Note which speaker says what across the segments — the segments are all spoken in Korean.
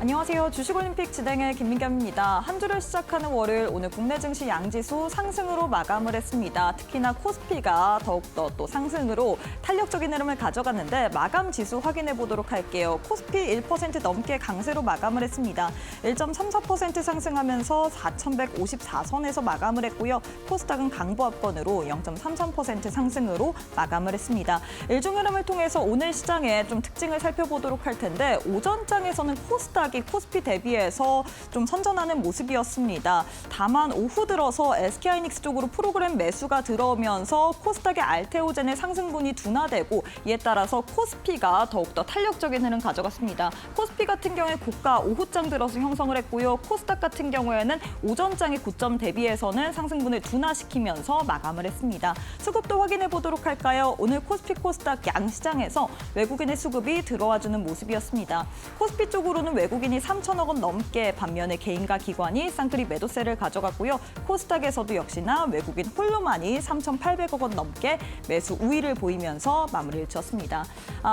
Speaker 1: 안녕하세요. 주식올림픽 진행의 김민경입니다. 한 주를 시작하는 월요일 오늘 국내 증시 양지수 상승으로 마감을 했습니다. 특히나 코스피가 더욱더 또 상승으로 탄력적인 흐름을 가져갔는데 마감 지수 확인해 보도록 할게요. 코스피 1% 넘게 강세로 마감을 했습니다. 1.34% 상승하면서 4,154선에서 마감을 했고요. 코스닥은 강보합권으로 0.33% 상승으로 마감을 했습니다. 일중 흐름을 통해서 오늘 시장의 좀 특징을 살펴보도록 할 텐데 오전장에서는 코스닥이 코스피 대비해서 좀 선전하는 모습이었습니다. 다만 오후 들어서 SK하이닉스 쪽으로 프로그램 매수가 들어오면서 코스닥의 알테오젠의 상승분이 둔화되고 이에 따라서 코스피가 더욱더 탄력적인 흐름 가져갔습니다. 코스피 같은 경우에 고가 오후장 들어서 형성을 했고요. 코스닥 같은 경우에는 오전장의 고점 대비해서는 상승분을 둔화시키면서 마감을 했습니다. 수급도 확인해 보도록 할까요? 오늘 코스피 코스닥 양시장에서 외국인의 수급이 들어와주는 모습이었습니다. 코스피 쪽으로는 외국인이 3천억 원 넘게 반면에 개인과 기관이 쌍끌이 매도세를 가져갔고요. 코스닥에서도 역시나 외국인 홀로만이 3,800억 원 넘게 매수 우위를 보이면서 마무리를 지었습니다.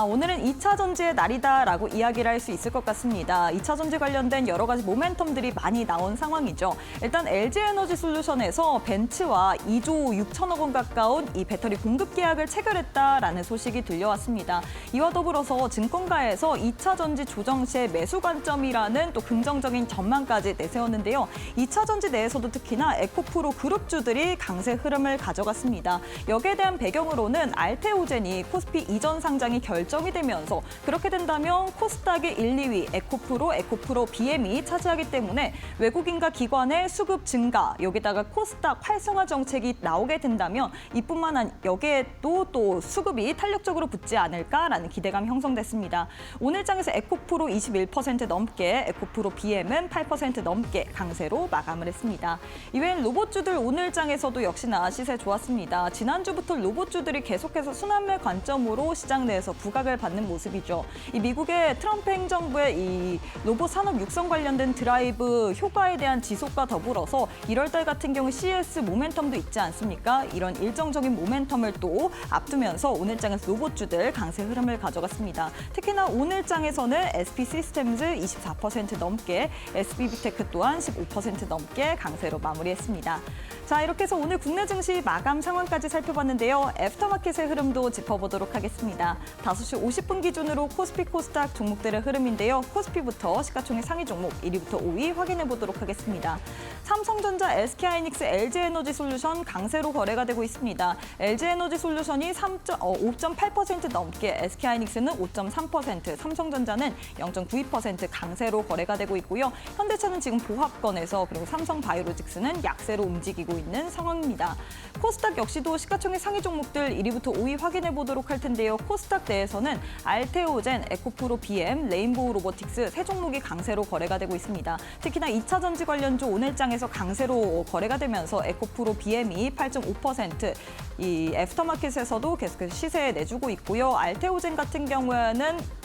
Speaker 1: 오늘은 2차 전지의 날이다라고 이야기를 할 수 있을 것 같습니다. 2차 전지 관련된 여러 가지 모멘텀들이 많이 나온 상황이죠. 일단 LG에너지솔루션에서 벤츠와 2조 6천억 원 가까운 이 배터리 공급 계약을 체결했다라는 소식이 들려왔습니다. 이와 더불어서 증권가에서 2차 전지 조정 시의 매수 관점이라는 또 긍정적인 전망까지 내세웠는데요. 2차 전지 내에서도 특히나 에코프로 그룹주들이 강세 흐름을 가져갔습니다. 여기에 대한 배경으로는 알테오젠이 코스피 이전 상장이 결정이 되면서 그렇게 된다면 코스닥의 1, 2위 에코프로 BM이 차지하기 때문에 외국인과 기관의 수급 증가, 여기다가 코스닥 활성화 정책이 나오게 된다면 이뿐만 아니라 여기에도 또 수급이 탄력적으로 붙지 않을까라는 기대감이 형성됐습니다. 오늘 장에서 에코프로 21% 넘게, 에코프로 BM은 8% 넘게 강세로 마감을 했습니다. 이외엔 로봇주들 오늘 장에서도 역시나 시세 좋았습니다. 지난주부터 로봇주들이 계속해서 순환매 관점으로 시장 내에서 부각을 받는 모습이죠. 이 미국의 트럼프 행정부의 이 로봇 산업 육성 관련된 드라이브 효과에 대한 지속과 더불어서 1월달 같은 경우 CES 모멘텀도 있지 않습니까? 이런 일정적인 모멘텀을 또 앞두면서 오늘 장에서 로봇주들 강세 흐름을 가져갔습니다. 특히나 오늘 장에서는 SP 시스템즈 24% 넘게, SBB테크 또한 15% 넘게 강세로 마무리했습니다. 자, 이렇게 해서 오늘 국내 증시 마감 상황까지 살펴봤는데요. 애프터마켓의 흐름도 짚어보도록 하겠습니다. 5시 50분 기준으로 코스피 코스닥 종목들의 흐름인데요. 코스피부터 시가총액 상위 종목 1위부터 5위 확인해 보도록 하겠습니다. 삼성전자, SK하이닉스, LG에너지솔루션 강세로 거래가 되고 있습니다. LG에너지솔루션이 5.8% 넘게, SK하이닉스는 5.3%, 삼성전자는 0.92% 강세로 거래가 되고 있고요. 현대차는 지금 보합권에서, 그리고 삼성바이오로직스는 약세로 움직이고 있는 상황입니다. 코스닥 역시도 시가총액 상위 종목들 1위부터 5위 확인해 보도록 할 텐데요. 코스닥 내에서는 알테오젠, 에코프로 BM, 레인보우 로보틱스 세 종목이 강세로 거래가 되고 있습니다. 특히나 2차 전지 관련주 오늘 장에서 강세로 거래가 되면서 에코프로 BM이 8.5%, 이 애프터마켓에서도 계속해서 시세 내주고 있고요. 알테오젠 같은 경우에는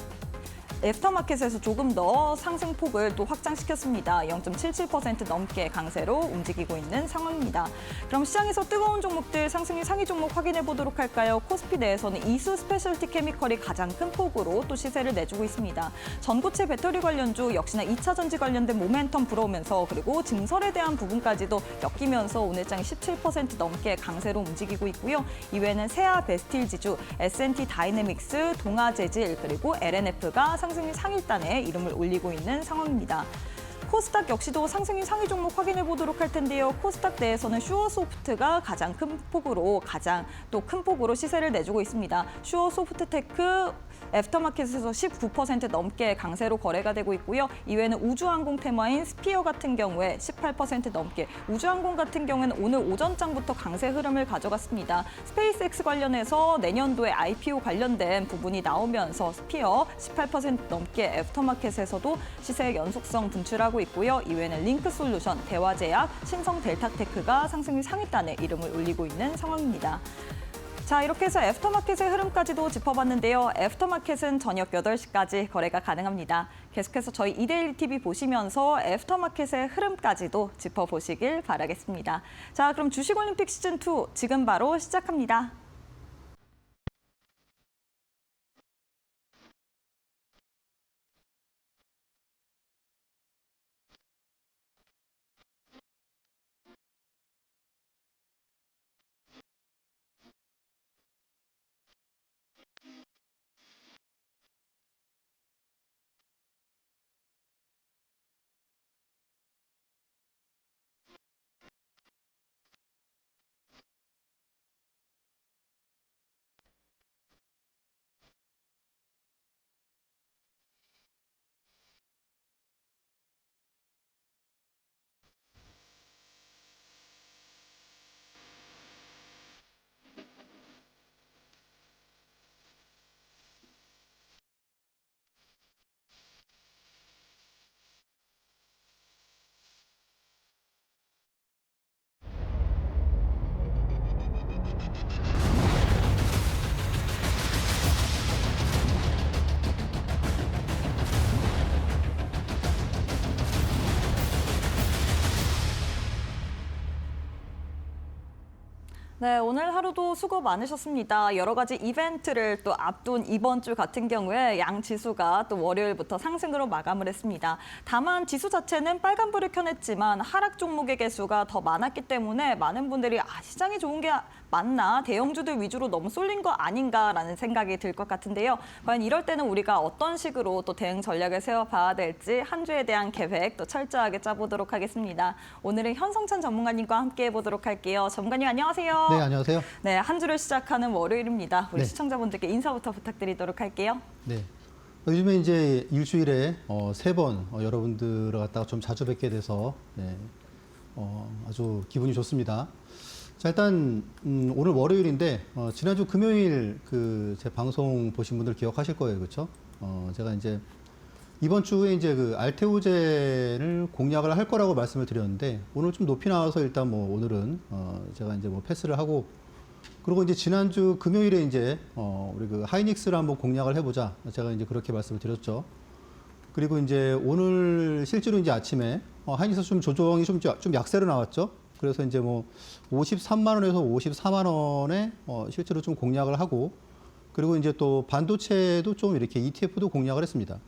Speaker 1: 애프터마켓에서 조금 더 상승폭을 또 확장시켰습니다. 0.77% 넘게 강세로 움직이고 있는 상황입니다. 그럼 시장에서 뜨거운 종목들 상승률 상위 종목 확인해 보도록 할까요? 코스피 내에서는 이수 스페셜티 케미컬이 가장 큰 폭으로 또 시세를 내주고 있습니다. 전고체 배터리 관련주 역시나 2차 전지 관련된 모멘텀 불어오면서, 그리고 증설에 대한 부분까지도 엮이면서 오늘 장이 17% 넘게 강세로 움직이고 있고요. 이외에는 세아 베스틸지주, S&T 다이내믹스, 동아재질, 그리고 LNF가 상승률 상일단에 이름을 올리고 있는 상황입니다. 코스닥 역시도 상승률 상위 종목 확인해 보도록 할 텐데요. 코스닥 내에서는 슈어소프트가 가장 큰 폭으로 시세를 내주고 있습니다. 슈어소프트테크 애프터마켓에서 19% 넘게 강세로 거래가 되고 있고요. 이외에는 우주항공 테마인 스피어 같은 경우에 18% 넘게, 우주항공 같은 경우에는 오늘 오전장부터 강세 흐름을 가져갔습니다. 스페이스X 관련해서 내년도에 IPO 관련된 부분이 나오면서 스피어 18% 넘게 애프터마켓에서도 시세 연속성 분출하고 있고요. 이외에는 링크솔루션, 대화제약, 신성델타테크가 상승률 상위단에 이름을 올리고 있는 상황입니다. 자, 이렇게 해서 애프터마켓의 흐름까지도 짚어봤는데요. 애프터마켓은 저녁 8시까지 거래가 가능합니다. 계속해서 저희 이데일리 TV 보시면서 애프터마켓의 흐름까지도 짚어보시길 바라겠습니다. 자, 그럼 주식올림픽 시즌2 지금 바로 시작합니다. 네, 오늘 하루도 수고 많으셨습니다. 여러 가지 이벤트를 또 앞둔 이번 주 같은 경우에 양 지수가 또 월요일부터 상승으로 마감을 했습니다. 다만 지수 자체는 빨간불을 켜냈지만 하락 종목의 개수가 더 많았기 때문에 많은 분들이 시장이 좋은 게 맞나? 대형주들 위주로 너무 쏠린 거 아닌가라는 생각이 들 것 같은데요. 과연 이럴 때는 우리가 어떤 식으로 또 대응 전략을 세워봐야 될지 한 주에 대한 계획 또 철저하게 짜보도록 하겠습니다. 오늘은 현성찬 전문가님과 함께 해보도록 할게요. 전문가님 안녕하세요.
Speaker 2: 네, 안녕하세요.
Speaker 1: 네, 한 주를 시작하는 월요일입니다. 우리
Speaker 2: 네.
Speaker 1: 시청자분들께 인사부터 부탁드리도록 할게요.
Speaker 2: 네. 요즘에 이제 일주일에 3번 여러분들을 갖다가 좀 자주 뵙게 돼서 네, 아주 기분이 좋습니다. 자, 일단 오늘 월요일인데 지난주 금요일 제 방송 보신 분들 기억하실 거예요, 그렇죠? 제가 이제 이번 주에 이제 알테오젠을 공략을 할 거라고 말씀을 드렸는데 오늘 좀 높이 나와서 일단 뭐 오늘은 제가 이제 뭐 패스를 하고 그리고 이제 지난주 금요일에 이제 우리 하이닉스를 한번 공략을 해보자 제가 이제 그렇게 말씀을 드렸죠. 그리고 이제 오늘 실제로 이제 아침에 하이닉스 좀 조정이 좀 약세로 나왔죠. 그래서 이제 뭐 53만 원에서 54만 원에 실제로 좀 공략을 하고 그리고 이제 또 반도체도 좀 이렇게 ETF도 공략을 했습니다.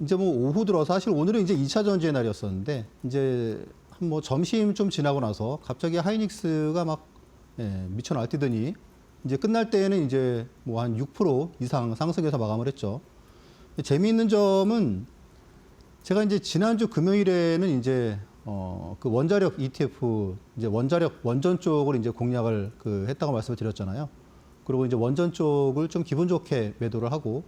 Speaker 2: 이제 뭐 오후 들어서 사실 오늘은 이제 2차 전지의 날이었었는데 이제 한 뭐 점심 좀 지나고 나서 갑자기 하이닉스가 막 미쳐 날뛰더니 이제 끝날 때에는 이제 뭐 한 6% 이상 상승해서 마감을 했죠. 재미있는 점은 제가 이제 지난주 금요일에는 이제 그 원자력 ETF 이제 원전 쪽을 이제 공략을 했다고 말씀을 드렸잖아요. 그리고 이제 원전 쪽을 좀 기분 좋게 매도를 하고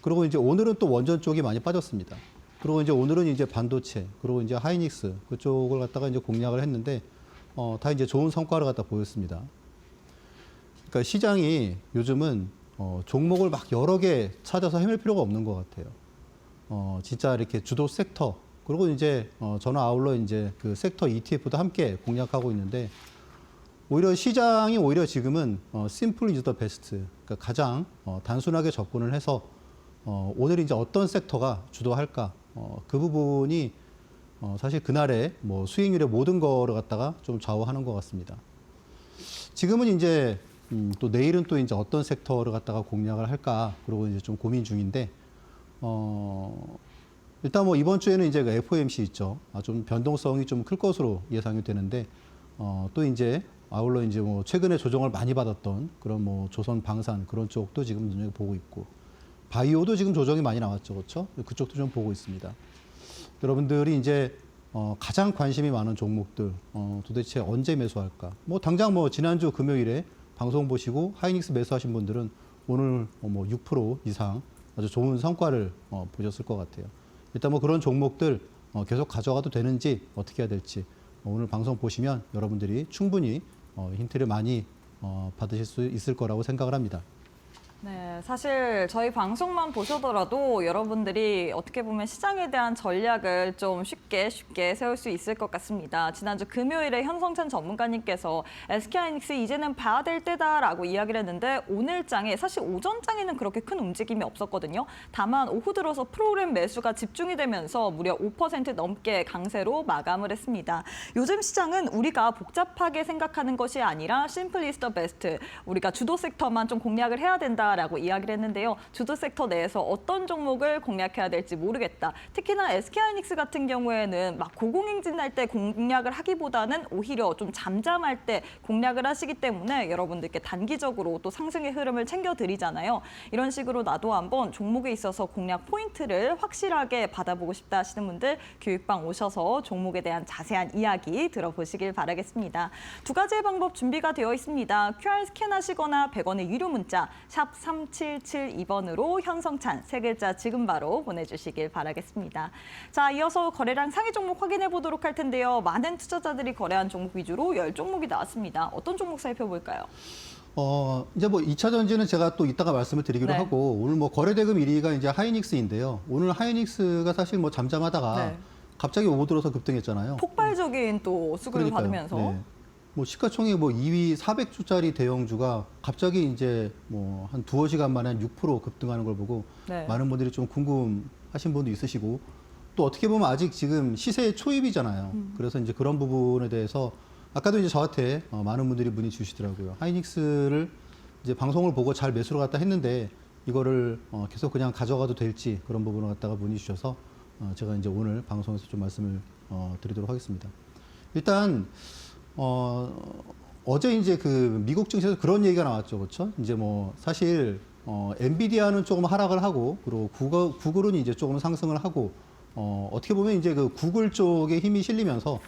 Speaker 2: 그리고 이제 오늘은 또 원전 쪽이 많이 빠졌습니다. 그리고 이제 오늘은 이제 반도체 그리고 이제 하이닉스 그쪽을 갖다가 이제 공략을 했는데 다 이제 좋은 성과를 갖다 보였습니다. 그러니까 시장이 요즘은 종목을 막 여러 개 찾아서 헤맬 필요가 없는 것 같아요. 진짜 이렇게 주도 섹터 그리고 이제 저는 아울러 이제 그 섹터 ETF도 함께 공략하고 있는데 오히려 시장이 오히려 지금은 simple is the best 그러니까 가장 단순하게 접근을 해서 오늘 이제 어떤 섹터가 주도할까 그 부분이 사실 그날의 뭐 수익률의 모든 거를 갖다가 좀 좌우하는 것 같습니다. 지금은 이제 또 내일은 또 이제 어떤 섹터를 갖다가 공략을 할까 그리고 이제 좀 고민 중인데 일단 뭐 이번 주에는 이제 그 FOMC 있죠. 좀 변동성이 좀 클 것으로 예상이 되는데 또 이제 아울러 이제 뭐 최근에 조정을 많이 받았던 그런 뭐 조선 방산 그런 쪽도 지금 눈여겨보고 있고 바이오도 지금 조정이 많이 나왔죠, 그렇죠? 그쪽도 좀 보고 있습니다. 여러분들이 이제 가장 관심이 많은 종목들 도대체 언제 매수할까? 뭐 당장 뭐 지난주 금요일에 방송 보시고 하이닉스 매수하신 분들은 오늘 뭐 6% 이상 아주 좋은 성과를 보셨을 것 같아요. 일단 뭐 그런 종목들 계속 가져가도 되는지 어떻게 해야 될지 오늘 방송 보시면 여러분들이 충분히 힌트를 많이 받으실 수 있을 거라고 생각을 합니다.
Speaker 1: 네, 사실 저희 방송만 보셔더라도 여러분들이 어떻게 보면 시장에 대한 전략을 좀 쉽게 세울 수 있을 것 같습니다. 지난주 금요일에 현성찬 전문가님께서 SK하이닉스 이제는 봐야 될 때다라고 이야기를 했는데 오늘 장에 사실 오전 장에는 그렇게 큰 움직임이 없었거든요. 다만 오후 들어서 프로그램 매수가 집중이 되면서 무려 5% 넘게 강세로 마감을 했습니다. 요즘 시장은 우리가 복잡하게 생각하는 것이 아니라 심플 이즈 더 베스트. 우리가 주도 섹터만 좀 공략을 해야 된다. 라고 이야기를 했는데요. 주도 섹터 내에서 어떤 종목을 공략해야 될지 모르겠다. 특히나 SK하이닉스 같은 경우에는 막 고공행진할 때 공략을 하기보다는 오히려 좀 잠잠할 때 공략을 하시기 때문에 여러분들께 단기적으로 또 상승의 흐름을 챙겨드리잖아요. 이런 식으로 나도 한번 종목에 있어서 공략 포인트를 확실하게 받아보고 싶다 하시는 분들 교육방 오셔서 종목에 대한 자세한 이야기 들어보시길 바라겠습니다. 두 가지의 방법 준비가 되어 있습니다. QR 스캔하시거나 100원의 유료 문자 샵 3772번으로 현성찬 세 글자 지금 바로 보내주시길 바라겠습니다. 자, 이어서 거래량 상위 종목 확인해 보도록 할 텐데요. 많은 투자자들이 거래한 종목 위주로 10종목이 나왔습니다. 어떤 종목 살펴볼까요?
Speaker 2: 이제 뭐 2차 전지는 제가 또 이따가 말씀을 드리기로
Speaker 1: 네.
Speaker 2: 하고 오늘 뭐 거래대금 1위가 이제 하이닉스인데요. 오늘 하이닉스가 사실 뭐 잠잠하다가
Speaker 1: 네.
Speaker 2: 갑자기 오고 들어서 급등했잖아요.
Speaker 1: 폭발적인 또 수급을
Speaker 2: 그러니까요.
Speaker 1: 받으면서
Speaker 2: 네. 뭐 시가총액 뭐 2위 400주짜리 대형주가 갑자기 이제 뭐 한 두어 시간 만에 한 6% 급등하는 걸 보고
Speaker 1: 네.
Speaker 2: 많은 분들이 좀 궁금하신 분도 있으시고 또 어떻게 보면 아직 지금 시세의 초입이잖아요. 그래서 이제 그런 부분에 대해서 아까도 이제 저한테 많은 분들이 문의 주시더라고요. 하이닉스를 이제 방송을 보고 잘 매수를 갖다 했는데 이거를 계속 그냥 가져가도 될지 그런 부분을 갖다가 문의 주셔서 제가 이제 오늘 방송에서 좀 말씀을 드리도록 하겠습니다. 일단 어제 이제 그 미국 증시에서 그런 얘기가 나왔죠, 그렇죠? 이제 뭐 사실 엔비디아는 조금 하락을 하고 그리고 구글은 이제 조금 상승을 하고 어떻게 보면 이제 그 구글 쪽에 힘이 실리면서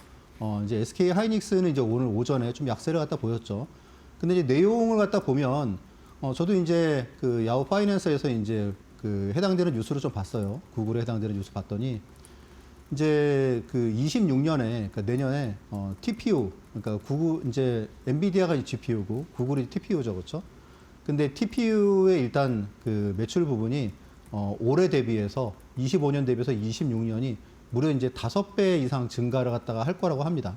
Speaker 2: 이제 SK 하이닉스는 이제 오늘 오전에 좀 약세를 갖다 보였죠. 근데 이제 내용을 갖다 보면 저도 이제 그 야후 파이낸스에서 이제 그 해당되는 뉴스를 좀 봤어요. 구글에 해당되는 뉴스 봤더니 이제 그 26년에 그러니까 내년에 TPU 그러니까 구글 이제 엔비디아가 GPU고 구글이 TPU죠, 그렇죠? 근데 TPU의 일단 그 매출 부분이 올해 대비해서 25년 대비해서 26년이 무려 이제 5배 이상 증가를 갖다가 할 거라고 합니다.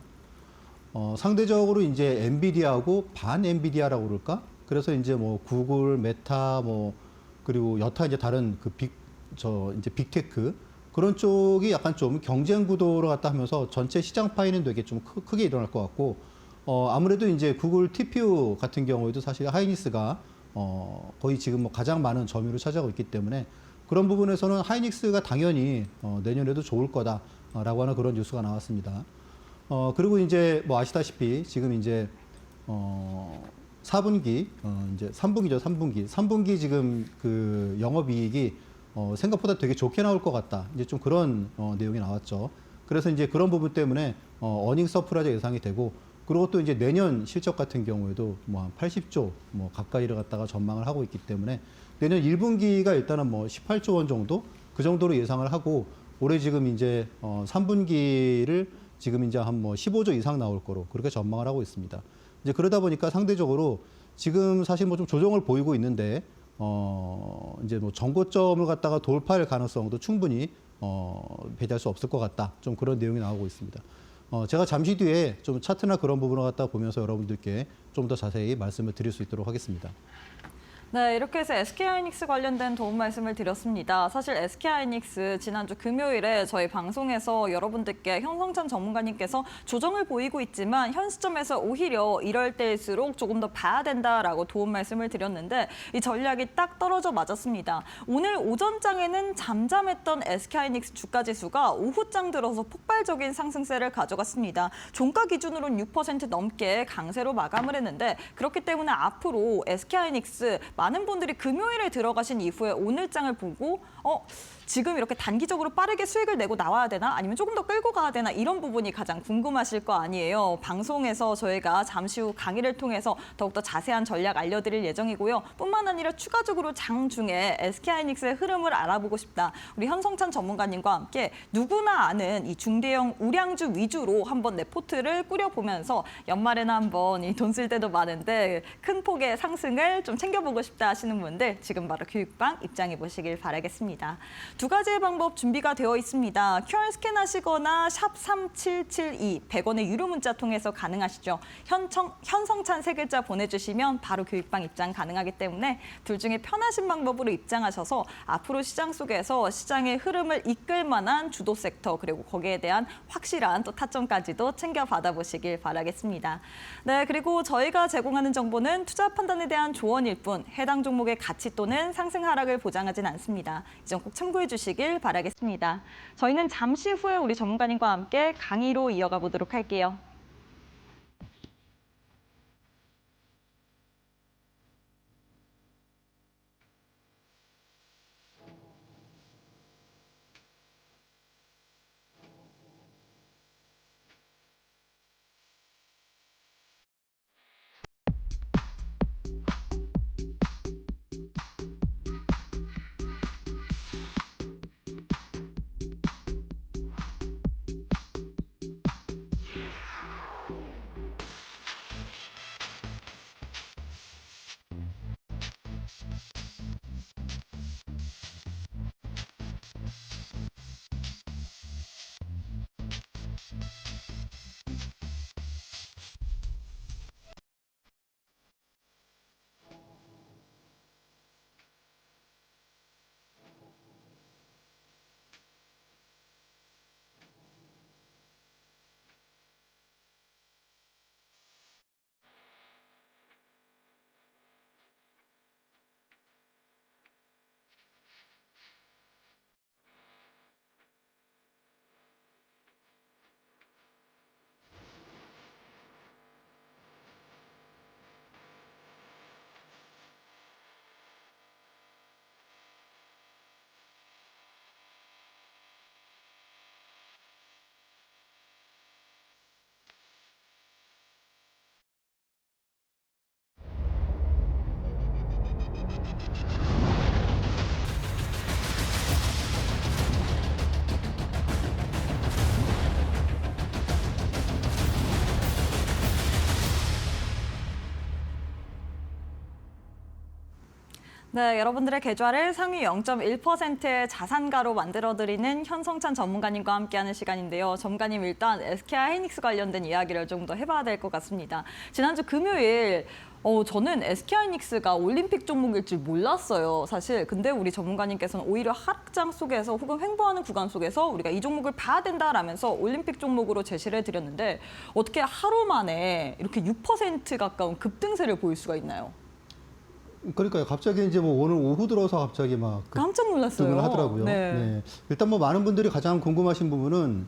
Speaker 2: 상대적으로 이제 엔비디아하고 반 엔비디아라고 그럴까? 그래서 이제 뭐 구글, 메타 뭐 그리고 여타 이제 다른 그 이제 빅테크 그런 쪽이 약간 좀 경쟁 구도를 갖다 하면서 전체 시장 파이는 되게 좀 크게 일어날 것 같고 아무래도 이제 구글 TPU 같은 경우에도 사실 하이닉스가 거의 지금 뭐 가장 많은 점유율을 차지하고 있기 때문에 그런 부분에서는 하이닉스가 당연히 내년에도 좋을 거다라고 하는 그런 뉴스가 나왔습니다. 그리고 이제 뭐 아시다시피 지금 이제 4분기 이제 3분기죠, 3분기 지금 그 영업이익이 생각보다 되게 좋게 나올 것 같다. 이제 좀 그런 내용이 나왔죠. 그래서 이제 그런 부분 때문에 어닝 서프라이즈 예상이 되고 그리고 또 이제 내년 실적 같은 경우에도 뭐 한 80조 뭐 가까이를 갖다가 전망을 하고 있기 때문에 내년 1분기가 일단은 뭐 18조 원 정도 그 정도로 예상을 하고 올해 지금 이제 3분기를 지금 이제 한 뭐 15조 이상 나올 거로 그렇게 전망을 하고 있습니다. 이제 그러다 보니까 상대적으로 지금 사실 뭐 좀 조정을 보이고 있는데 이제 뭐 정고점을 갖다가 돌파할 가능성도 충분히 배제할 수 없을 것 같다. 좀 그런 내용이 나오고 있습니다. 제가 잠시 뒤에 좀 차트나 그런 부분을 갖다 보면서 여러분들께 좀 더 자세히 말씀을 드릴 수 있도록 하겠습니다.
Speaker 1: 네, 이렇게 해서 SK하이닉스 관련된 도움 말씀을 드렸습니다. 사실 SK하이닉스 지난주 금요일에 저희 방송에서 여러분들께 현성찬 전문가님께서 조정을 보이고 있지만 현 시점에서 오히려 이럴 때일수록 조금 더 봐야 된다라고 도움 말씀을 드렸는데 이 전략이 딱 떨어져 맞았습니다. 오늘 오전장에는 잠잠했던 SK하이닉스 주가지수가 오후장 들어서 폭발적인 상승세를 가져갔습니다. 종가 기준으로는 6% 넘게 강세로 마감을 했는데 그렇기 때문에 앞으로 SK하이닉스 많은 분들이 금요일에 들어가신 이후에 오늘장을 보고 지금 이렇게 단기적으로 빠르게 수익을 내고 나와야 되나 아니면 조금 더 끌고 가야 되나 이런 부분이 가장 궁금하실 거 아니에요. 방송에서 저희가 잠시 후 강의를 통해서 더욱더 자세한 전략 알려드릴 예정이고요. 뿐만 아니라 추가적으로 장 중에 SK하이닉스의 흐름을 알아보고 싶다. 우리 현성찬 전문가님과 함께 누구나 아는 이 중대형 우량주 위주로 한번 레포트를 꾸려보면서 연말에는 한번 이 돈 쓸 때도 많은데 큰 폭의 상승을 좀 챙겨보고 싶다 하시는 분들 지금 바로 교육방 입장해 보시길 바라겠습니다. 두 가지의 방법 준비가 되어 있습니다. QR 스캔하시거나 샵 3772, 100원의 유료 문자 통해서 가능하시죠. 현성찬 세 글자 보내주시면 바로 교육방 입장 가능하기 때문에 둘 중에 편하신 방법으로 입장하셔서 앞으로 시장 속에서 시장의 흐름을 이끌 만한 주도 섹터 그리고 거기에 대한 확실한 또 타점까지도 챙겨 받아보시길 바라겠습니다. 네, 그리고 저희가 제공하는 정보는 투자 판단에 대한 조언일 뿐 해당 종목의 가치 또는 상승 하락을 보장하진 않습니다. 이 점 꼭 참고해 주시길 바라겠습니다. 저희는 잠시 후에 우리 전문가님과 함께 강의로 이어가 보도록 할게요. 네, 여러분들의 계좌를 상위 0.1%의 자산가로 만들어드리는 현성찬 전문가님과 함께하는 시간인데요. 전문가님 일단 SK 하이닉스 관련된 이야기를 좀 더 해봐야 될 것 같습니다. 지난주 금요일 저는 SK 하이닉스가 올림픽 종목일 줄 몰랐어요, 사실. 근데 우리 전문가님께서는 오히려 하락장 속에서 혹은 횡보하는 구간 속에서 우리가 이 종목을 봐야 된다라면서 올림픽 종목으로 제시를 해드렸는데 어떻게 하루 만에 이렇게 6% 가까운 급등세를 보일 수가 있나요?
Speaker 2: 그러니까요. 갑자기 이제 뭐 오늘 오후 들어서 갑자기 막
Speaker 1: 깜짝 놀랐어요.
Speaker 2: 급등을 하더라고요.
Speaker 1: 네.
Speaker 2: 네. 일단 뭐 많은 분들이 가장 궁금하신 부분은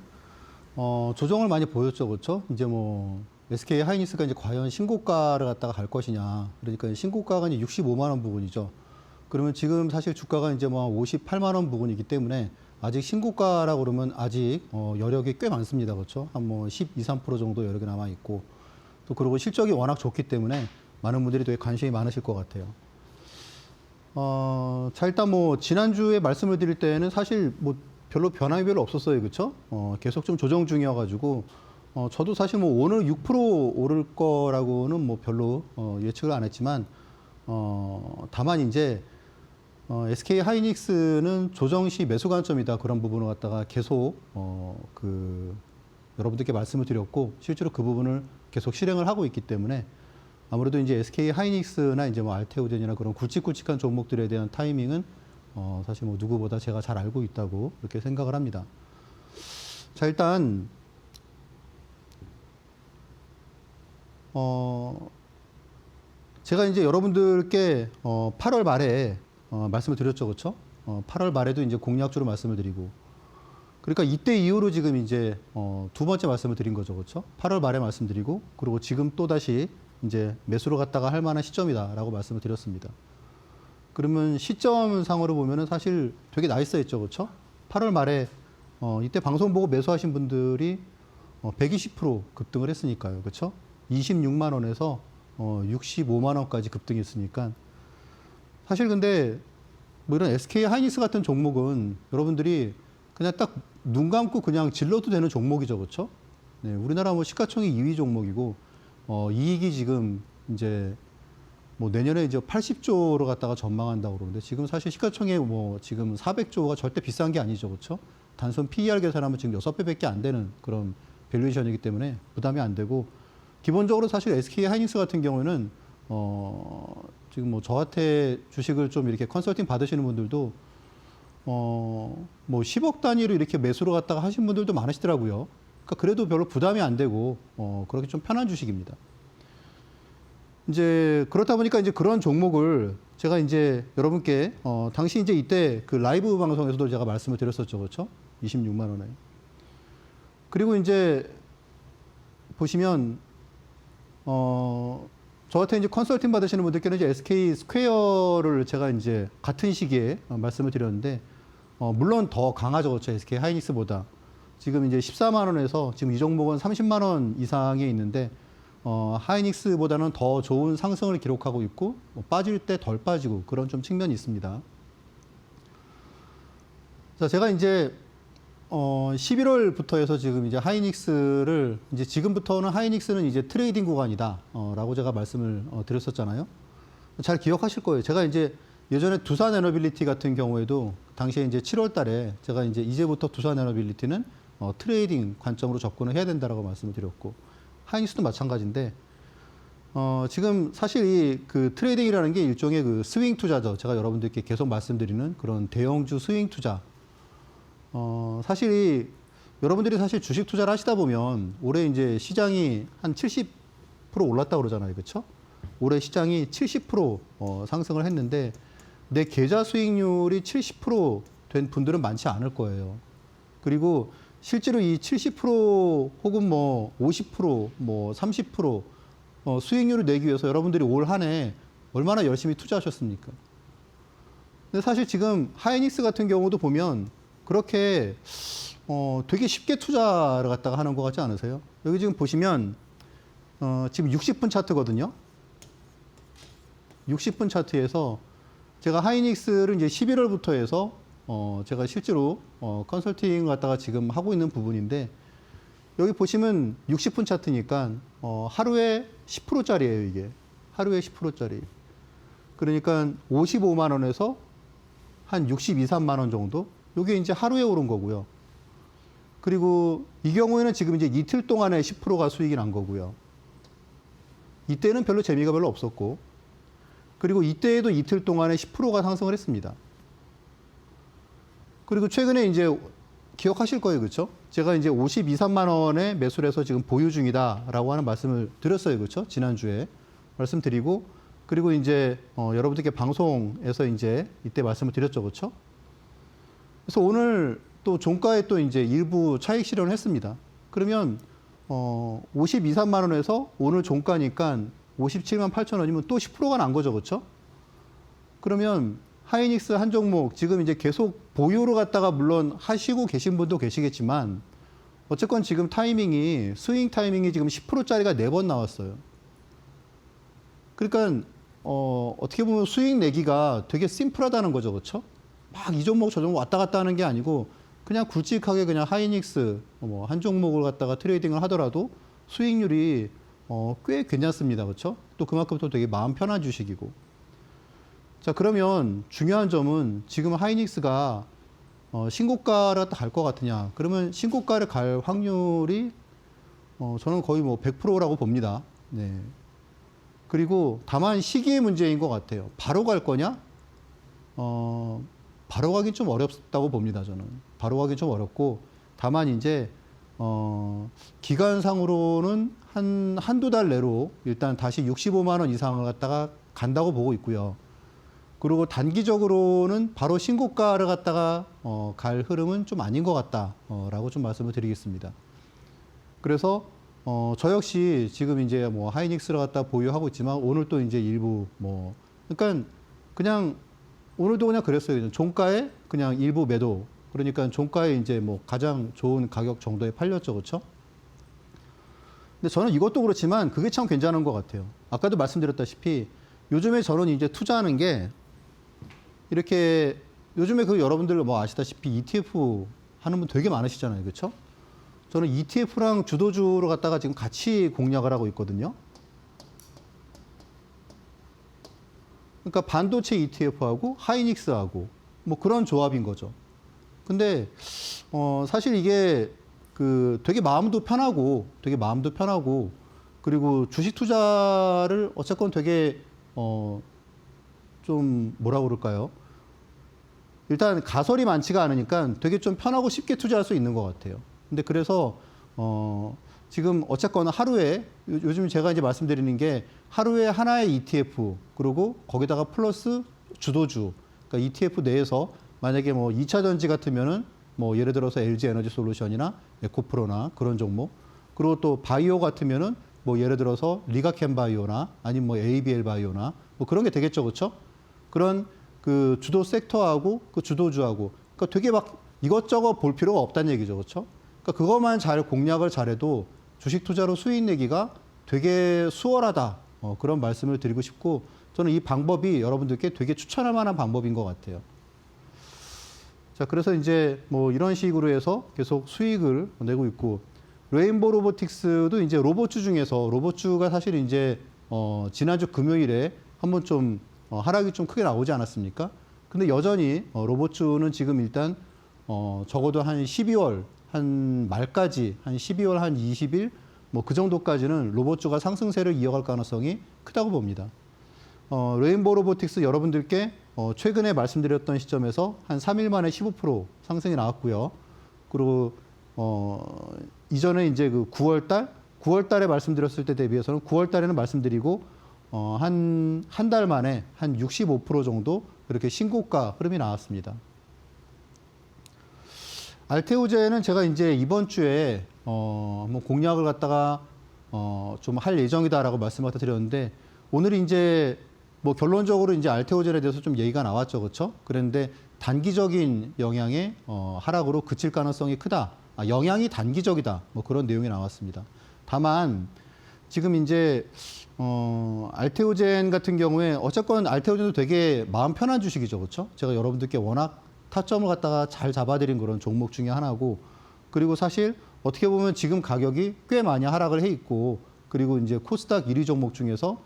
Speaker 2: 조정을 많이 보였죠, 그렇죠? 이제 뭐 SK 하이닉스가 이제 과연 신고가를 갖다가 갈 것이냐. 그러니까 신고가가 이제 65만 원 부근이죠. 그러면 지금 사실 주가가 이제 뭐 58만 원 부근이기 때문에 아직 신고가라고 그러면 아직 여력이 꽤 많습니다, 그렇죠? 한 뭐 12, 3% 정도 여력이 남아 있고 또 그리고 실적이 워낙 좋기 때문에 많은 분들이 되게 관심이 많으실 것 같아요. 자, 일단 뭐, 지난주에 말씀을 드릴 때는 사실 뭐, 별로 변함이 별로 없었어요. 그쵸? 계속 좀 조정 중이어가지고, 저도 사실 뭐, 오늘 6% 오를 거라고는 뭐, 별로, 예측을 안 했지만, 다만 이제, SK 하이닉스는 조정 시 매수 관점이다. 그런 부분을 갖다가 계속, 여러분들께 말씀을 드렸고, 실제로 그 부분을 계속 실행을 하고 있기 때문에, 아무래도 이제 SK 하이닉스나 이제 뭐 알테오젠이나 그런 굵직굵직한 종목들에 대한 타이밍은 사실 뭐 누구보다 제가 잘 알고 있다고 그렇게 생각을 합니다. 자, 일단 제가 이제 여러분들께 8월 말에 말씀을 드렸죠, 그렇죠? 8월 말에도 이제 공략주로 말씀을 드리고, 그러니까 이때 이후로 지금 이제 두 번째 말씀을 드린 거죠, 그렇죠? 8월 말에 말씀드리고, 그리고 지금 또 다시 이제 매수로 갔다가 할 만한 시점이다라고 말씀을 드렸습니다. 그러면 시점상으로 보면은 사실 되게 나이스했죠, 그렇죠? 8월 말에 이때 방송 보고 매수하신 분들이 120% 급등을 했으니까요, 그렇죠? 26만 원에서 65만 원까지 급등했으니까 사실 근데 뭐 이런 SK 하이닉스 같은 종목은 여러분들이 그냥 딱 눈 감고 그냥 질러도 되는 종목이죠, 그렇죠? 네, 우리나라 뭐 시가총액 2위 종목이고. 이익이 지금 이제 뭐 내년에 이제 80조로 갖다가 전망한다고 그러는데 지금 사실 시가총액 뭐 지금 400조가 절대 비싼 게 아니죠, 그렇죠? 단순 PER 계산하면 지금 6배밖에 안 되는 그런 밸류에이션이기 때문에 부담이 안 되고 기본적으로 사실 SK 하이닉스 같은 경우에는 지금 뭐 저한테 주식을 좀 이렇게 컨설팅 받으시는 분들도 뭐 10억 단위로 이렇게 매수로 갖다가 하신 분들도 많으시더라고요. 그러니까 그래도 별로 부담이 안 되고 그렇게 좀 편한 주식입니다. 이제 그렇다 보니까 이제 그런 종목을 제가 이제 여러분께 당시 이제 이때 그 라이브 방송에서도 제가 말씀을 드렸었죠, 그렇죠? 26만 원에. 그리고 이제 보시면 저한테 이제 컨설팅 받으시는 분들께는 이제 SK 스퀘어를 제가 이제 같은 시기에 말씀을 드렸는데 물론 더 강하죠, 그렇죠? SK 하이닉스보다. 지금 이제 14만 원에서 지금 이 종목은 30만 원 이상에 있는데 하이닉스보다는 더 좋은 상승을 기록하고 있고 빠질 때 덜 빠지고 그런 좀 측면이 있습니다. 자, 제가 이제 11월부터 해서 지금 이제 하이닉스를 이제 지금부터는 하이닉스는 이제 트레이딩 구간이다라고 제가 말씀을 드렸었잖아요. 잘 기억하실 거예요. 제가 이제 예전에 두산 에너빌리티 같은 경우에도 당시에 이제 7월 달에 제가 이제부터 두산 에너빌리티는 트레이딩 관점으로 접근을 해야 된다라고 말씀을 드렸고 하이닉스도 마찬가지인데 지금 사실 이 그 트레이딩이라는 게 일종의 그 스윙 투자죠. 제가 여러분들께 계속 말씀드리는 그런 대형주 스윙 투자. 사실 여러분들이 사실 주식 투자를 하시다 보면 올해 이제 시장이 한 70% 올랐다고 그러잖아요. 그렇죠? 올해 시장이 70% 상승을 했는데 내 계좌 수익률이 70%된 분들은 많지 않을 거예요. 그리고 실제로 이 70% 혹은 뭐 50%, 뭐 30% 수익률을 내기 위해서 여러분들이 올 한 해 얼마나 열심히 투자하셨습니까? 근데 사실 지금 하이닉스 같은 경우도 보면 그렇게 되게 쉽게 투자를 갖다가 하는 것 같지 않으세요? 여기 지금 보시면 지금 60분 차트거든요. 60분 차트에서 제가 하이닉스를 이제 11월부터 해서 제가 실제로 컨설팅 갖다가 지금 하고 있는 부분인데 여기 보시면 60분 차트니까 하루에 10%짜리예요, 이게. 하루에 10%짜리. 그러니까 55만 원에서 한 62, 3만 원 정도. 이게 이제 하루에 오른 거고요. 그리고 이 경우에는 지금 이제 이틀 동안에 10%가 수익이 난 거고요. 이때는 별로 재미가 별로 없었고, 그리고 이때에도 이틀 동안에 10%가 상승을 했습니다. 그리고 최근에 이제 기억하실 거예요, 그렇죠? 제가 이제 52, 3만 원에 매수를 해서 지금 보유 중이다라고 하는 말씀을 드렸어요, 그렇죠? 지난주에 말씀드리고, 그리고 이제 여러분들께 방송에서 이제 이때 말씀을 드렸죠, 그렇죠? 그래서 오늘 또 종가에 또 이제 일부 차익 실현을 했습니다. 그러면 52, 3만 원에서 오늘 종가니까 57만 8천 원이면 또 10%가 난 거죠, 그렇죠? 그러면 하이닉스 한 종목 지금 이제 계속 보유로 갖다가 물론 하시고 계신 분도 계시겠지만 어쨌건 지금 타이밍이 스윙 타이밍이 지금 10%짜리가 4번 나왔어요. 그러니까 어떻게 보면 수익 내기가 되게 심플하다는 거죠, 그렇죠? 막 이 종목 저 종목 왔다 갔다 하는 게 아니고 그냥 굵직하게 그냥 하이닉스 한 종목을 갖다가 트레이딩을 하더라도 수익률이 꽤 괜찮습니다, 그렇죠? 또 그만큼 또 되게 마음 편한 주식이고. 자, 그러면 중요한 점은 지금 하이닉스가 신고가를 갈 것 같으냐? 그러면 신고가를 갈 확률이 저는 거의 뭐 100%라고 봅니다. 네. 그리고 다만 시기의 문제인 것 같아요. 바로 갈 거냐? 바로 가긴 좀 어렵다고 봅니다, 저는. 바로 가긴 좀 어렵고, 다만 이제, 기간상으로는 한두 달 내로 일단 다시 65만 원 이상을 갖다가 간다고 보고 있고요. 그리고 단기적으로는 바로 신고가를 갖다가 갈 흐름은 좀 아닌 것 같다라고 좀 말씀을 드리겠습니다. 그래서 저 역시 지금 이제 뭐 하이닉스를 갖다 보유하고 있지만 오늘 또 이제 일부 그러니까 그냥 오늘도 그냥 그랬어요. 종가에 그냥 일부 매도. 그러니까 종가에 이제 뭐 가장 좋은 가격 정도에 팔렸죠, 그렇죠? 근데 저는 이것도 그렇지만 그게 참 괜찮은 것 같아요. 아까도 말씀드렸다시피 요즘에 저는 이제 투자하는 게 이렇게 요즘에 그 여러분들 뭐 아시다시피 ETF 하는 분 되게 많으시잖아요, 그렇죠? 저는 ETF랑 주도주로 갖다가 지금 같이 공략을 하고 있거든요. 그러니까 반도체 ETF하고 하이닉스하고 뭐 그런 조합인 거죠. 근데 사실 이게 그 되게 마음도 편하고 그리고 주식 투자를 어쨌건 되게 좀 뭐라 그럴까요? 일단 가설이 많지가 않으니까 되게 좀 편하고 쉽게 투자할 수 있는 것 같아요. 근데 그래서 지금 어쨌거나 하루에 요즘 제가 이제 말씀드리는 게 하루에 하나의 ETF 그리고 거기다가 플러스 주도주 그러니까 ETF 내에서 만약에 뭐 2차 전지 같으면은 뭐 예를 들어서 LG 에너지 솔루션이나 에코프로나 그런 종목 그리고 또 바이오 같으면은 뭐 예를 들어서 리가캠 바이오나 아니면 뭐 ABL 바이오나 뭐 그런 게 되겠죠, 그렇죠? 그런 그 주도 섹터하고 그 주도주하고 그러니까 되게 막 이것저것 볼 필요가 없다는 얘기죠, 그렇죠? 그러니까 그것만 잘 공략을 잘해도 주식 투자로 수익 내기가 되게 수월하다. 그런 말씀을 드리고 싶고 저는 이 방법이 여러분들께 되게 추천할 만한 방법인 것 같아요. 자, 그래서 이제 뭐 이런 식으로 해서 계속 수익을 내고 있고 레인보우 로보틱스도 이제 로봇주 중에서 로봇주가 사실 이제 지난주 금요일에 한번 좀 하락이 좀 크게 나오지 않았습니까? 근데 여전히 로봇주는 지금 일단 적어도 한 12월 한 말까지 한 12월 한 20일 뭐 그 정도까지는 로봇주가 상승세를 이어갈 가능성이 크다고 봅니다. 레인보우 로보틱스 여러분들께 최근에 말씀드렸던 시점에서 한 3일 만에 15% 상승이 나왔고요. 그리고 이전에 이제 그 9월 달에 말씀드렸을 때 대비해서는 9월 달에는 말씀드리고 한 달 만에 한 65% 정도 그렇게 신고가 흐름이 나왔습니다. 알테오제는 제가 이제 이번 주에 한번 공략을 갖다가 좀 할 예정이다라고 말씀을 드렸는데 오늘 이제 뭐 결론적으로 이제 알테오제에 대해서 좀 얘기가 나왔죠, 그렇죠? 그런데 단기적인 영향의 하락으로 그칠 가능성이 크다. 영향이 단기적이다. 뭐 그런 내용이 나왔습니다. 다만 지금 이제 알테오젠 같은 경우에 어쨌건 알테오젠도 되게 마음 편한 주식이죠, 그렇죠? 제가 여러분들께 워낙 타점을 갖다가 잘 잡아드린 그런 종목 중에 하나고 그리고 사실 어떻게 보면 지금 가격이 꽤 많이 하락을 해 있고 그리고 이제 코스닥 1위 종목 중에서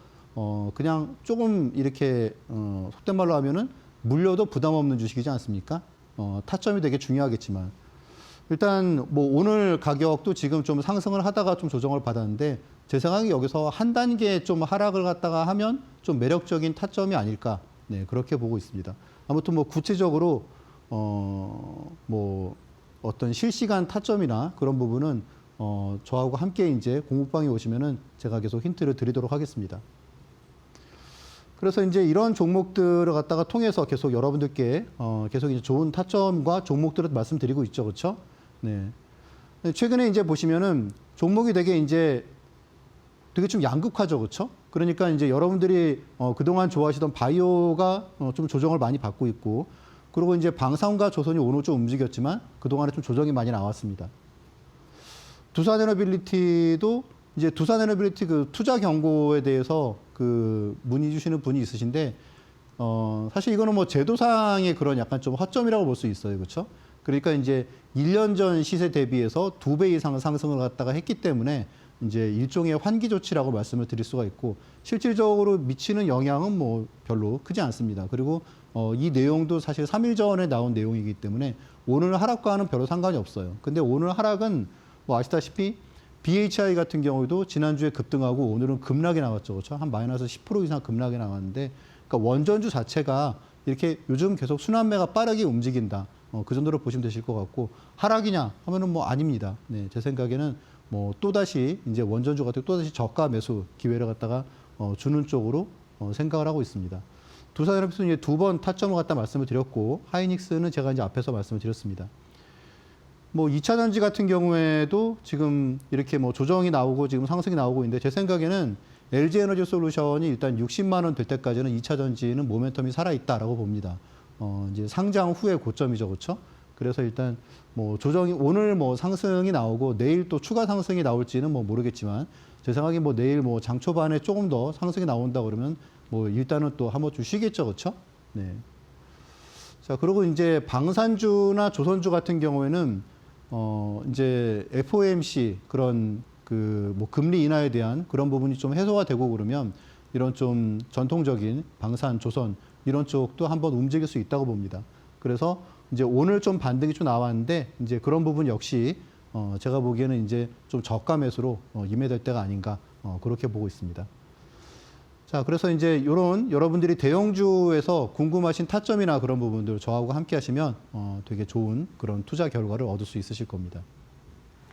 Speaker 2: 그냥 조금 이렇게 속된 말로 하면은 물려도 부담 없는 주식이지 않습니까? 타점이 되게 중요하겠지만 일단 뭐 오늘 가격도 지금 좀 상승을 하다가 좀 조정을 받았는데 제 생각에 여기서 한 단계 좀 하락을 갖다가 하면 좀 매력적인 타점이 아닐까, 네, 그렇게 보고 있습니다. 아무튼 뭐 구체적으로 뭐 어떤 실시간 타점이나 그런 부분은 저하고 함께 이제 공부방에 오시면은 제가 계속 힌트를 드리도록 하겠습니다. 그래서 이제 이런 종목들을 갖다가 통해서 계속 여러분들께 계속 이제 좋은 타점과 종목들을 말씀드리고 있죠, 그렇죠? 네. 최근에 이제 보시면은 종목이 되게 좀 양극화죠, 그렇죠? 그러니까 이제 여러분들이 그동안 좋아하시던 바이오가 좀 조정을 많이 받고 있고, 그리고 이제 방산과 조선이 오늘 좀 움직였지만 그동안에 좀 조정이 많이 나왔습니다. 두산에너빌리티도 이제 두산에너빌리티 그 투자 경고에 대해서 그 문의 주시는 분이 있으신데, 사실 이거는 뭐 제도상의 그런 약간 좀 허점이라고 볼 수 있어요, 그렇죠? 그러니까 이제 1년 전 시세 대비해서 2배 이상 상승을 갖다가 했기 때문에 이제 일종의 환기 조치라고 말씀을 드릴 수가 있고, 실질적으로 미치는 영향은 뭐 별로 크지 않습니다. 그리고 이 내용도 사실 3일 전에 나온 내용이기 때문에 오늘 하락과는 별로 상관이 없어요. 근데 오늘 하락은 뭐 아시다시피 BHI 같은 경우도 지난주에 급등하고 오늘은 급락이 나왔죠, 그렇죠? 한 마이너스 10% 이상 급락이 나왔는데, 그러니까 원전주 자체가 이렇게 요즘 계속 순환매가 빠르게 움직인다. 그 정도로 보시면 되실 것 같고, 하락이냐 하면은 뭐 아닙니다. 네, 제 생각에는 뭐 또다시 이제 원전주 같은 또다시 저가 매수 기회를 갖다가 주는 쪽으로 생각을 하고 있습니다. 두산에너비스는 이제 2번 타점을 갖다 말씀을 드렸고, 하이닉스는 제가 이제 앞에서 말씀을 드렸습니다. 뭐 2차 전지 같은 경우에도 지금 이렇게 뭐 조정이 나오고 지금 상승이 나오고 있는데, 제 생각에는 LG에너지 솔루션이 일단 60만 원 될 때까지는 2차 전지는 모멘텀이 살아있다라고 봅니다. 이제 상장 후의 고점이죠, 그렇죠? 그래서 일단 뭐 조정이 오늘 뭐 상승이 나오고 내일 또 추가 상승이 나올지는 뭐 모르겠지만, 제 생각에 뭐 내일 뭐 장 초반에 조금 더 상승이 나온다 그러면 뭐 일단은 또 한번 좀 쉬겠죠, 그렇죠? 네. 자, 그리고 이제 방산주나 조선주 같은 경우에는 이제 FOMC 그런 그 뭐 금리 인하에 대한 그런 부분이 좀 해소가 되고 그러면 이런 좀 전통적인 방산, 조선 이런 쪽도 한번 움직일 수 있다고 봅니다. 그래서 이제 오늘 좀 반등이 좀 나왔는데, 이제 그런 부분 역시 제가 보기에는 이제 좀 저가 매수로 임해될 때가 아닌가, 그렇게 보고 있습니다. 자, 그래서 이제 이런 여러분들이 대형주에서 궁금하신 타점이나 그런 부분들 저하고 함께 하시면 되게 좋은 그런 투자 결과를 얻을 수 있으실 겁니다.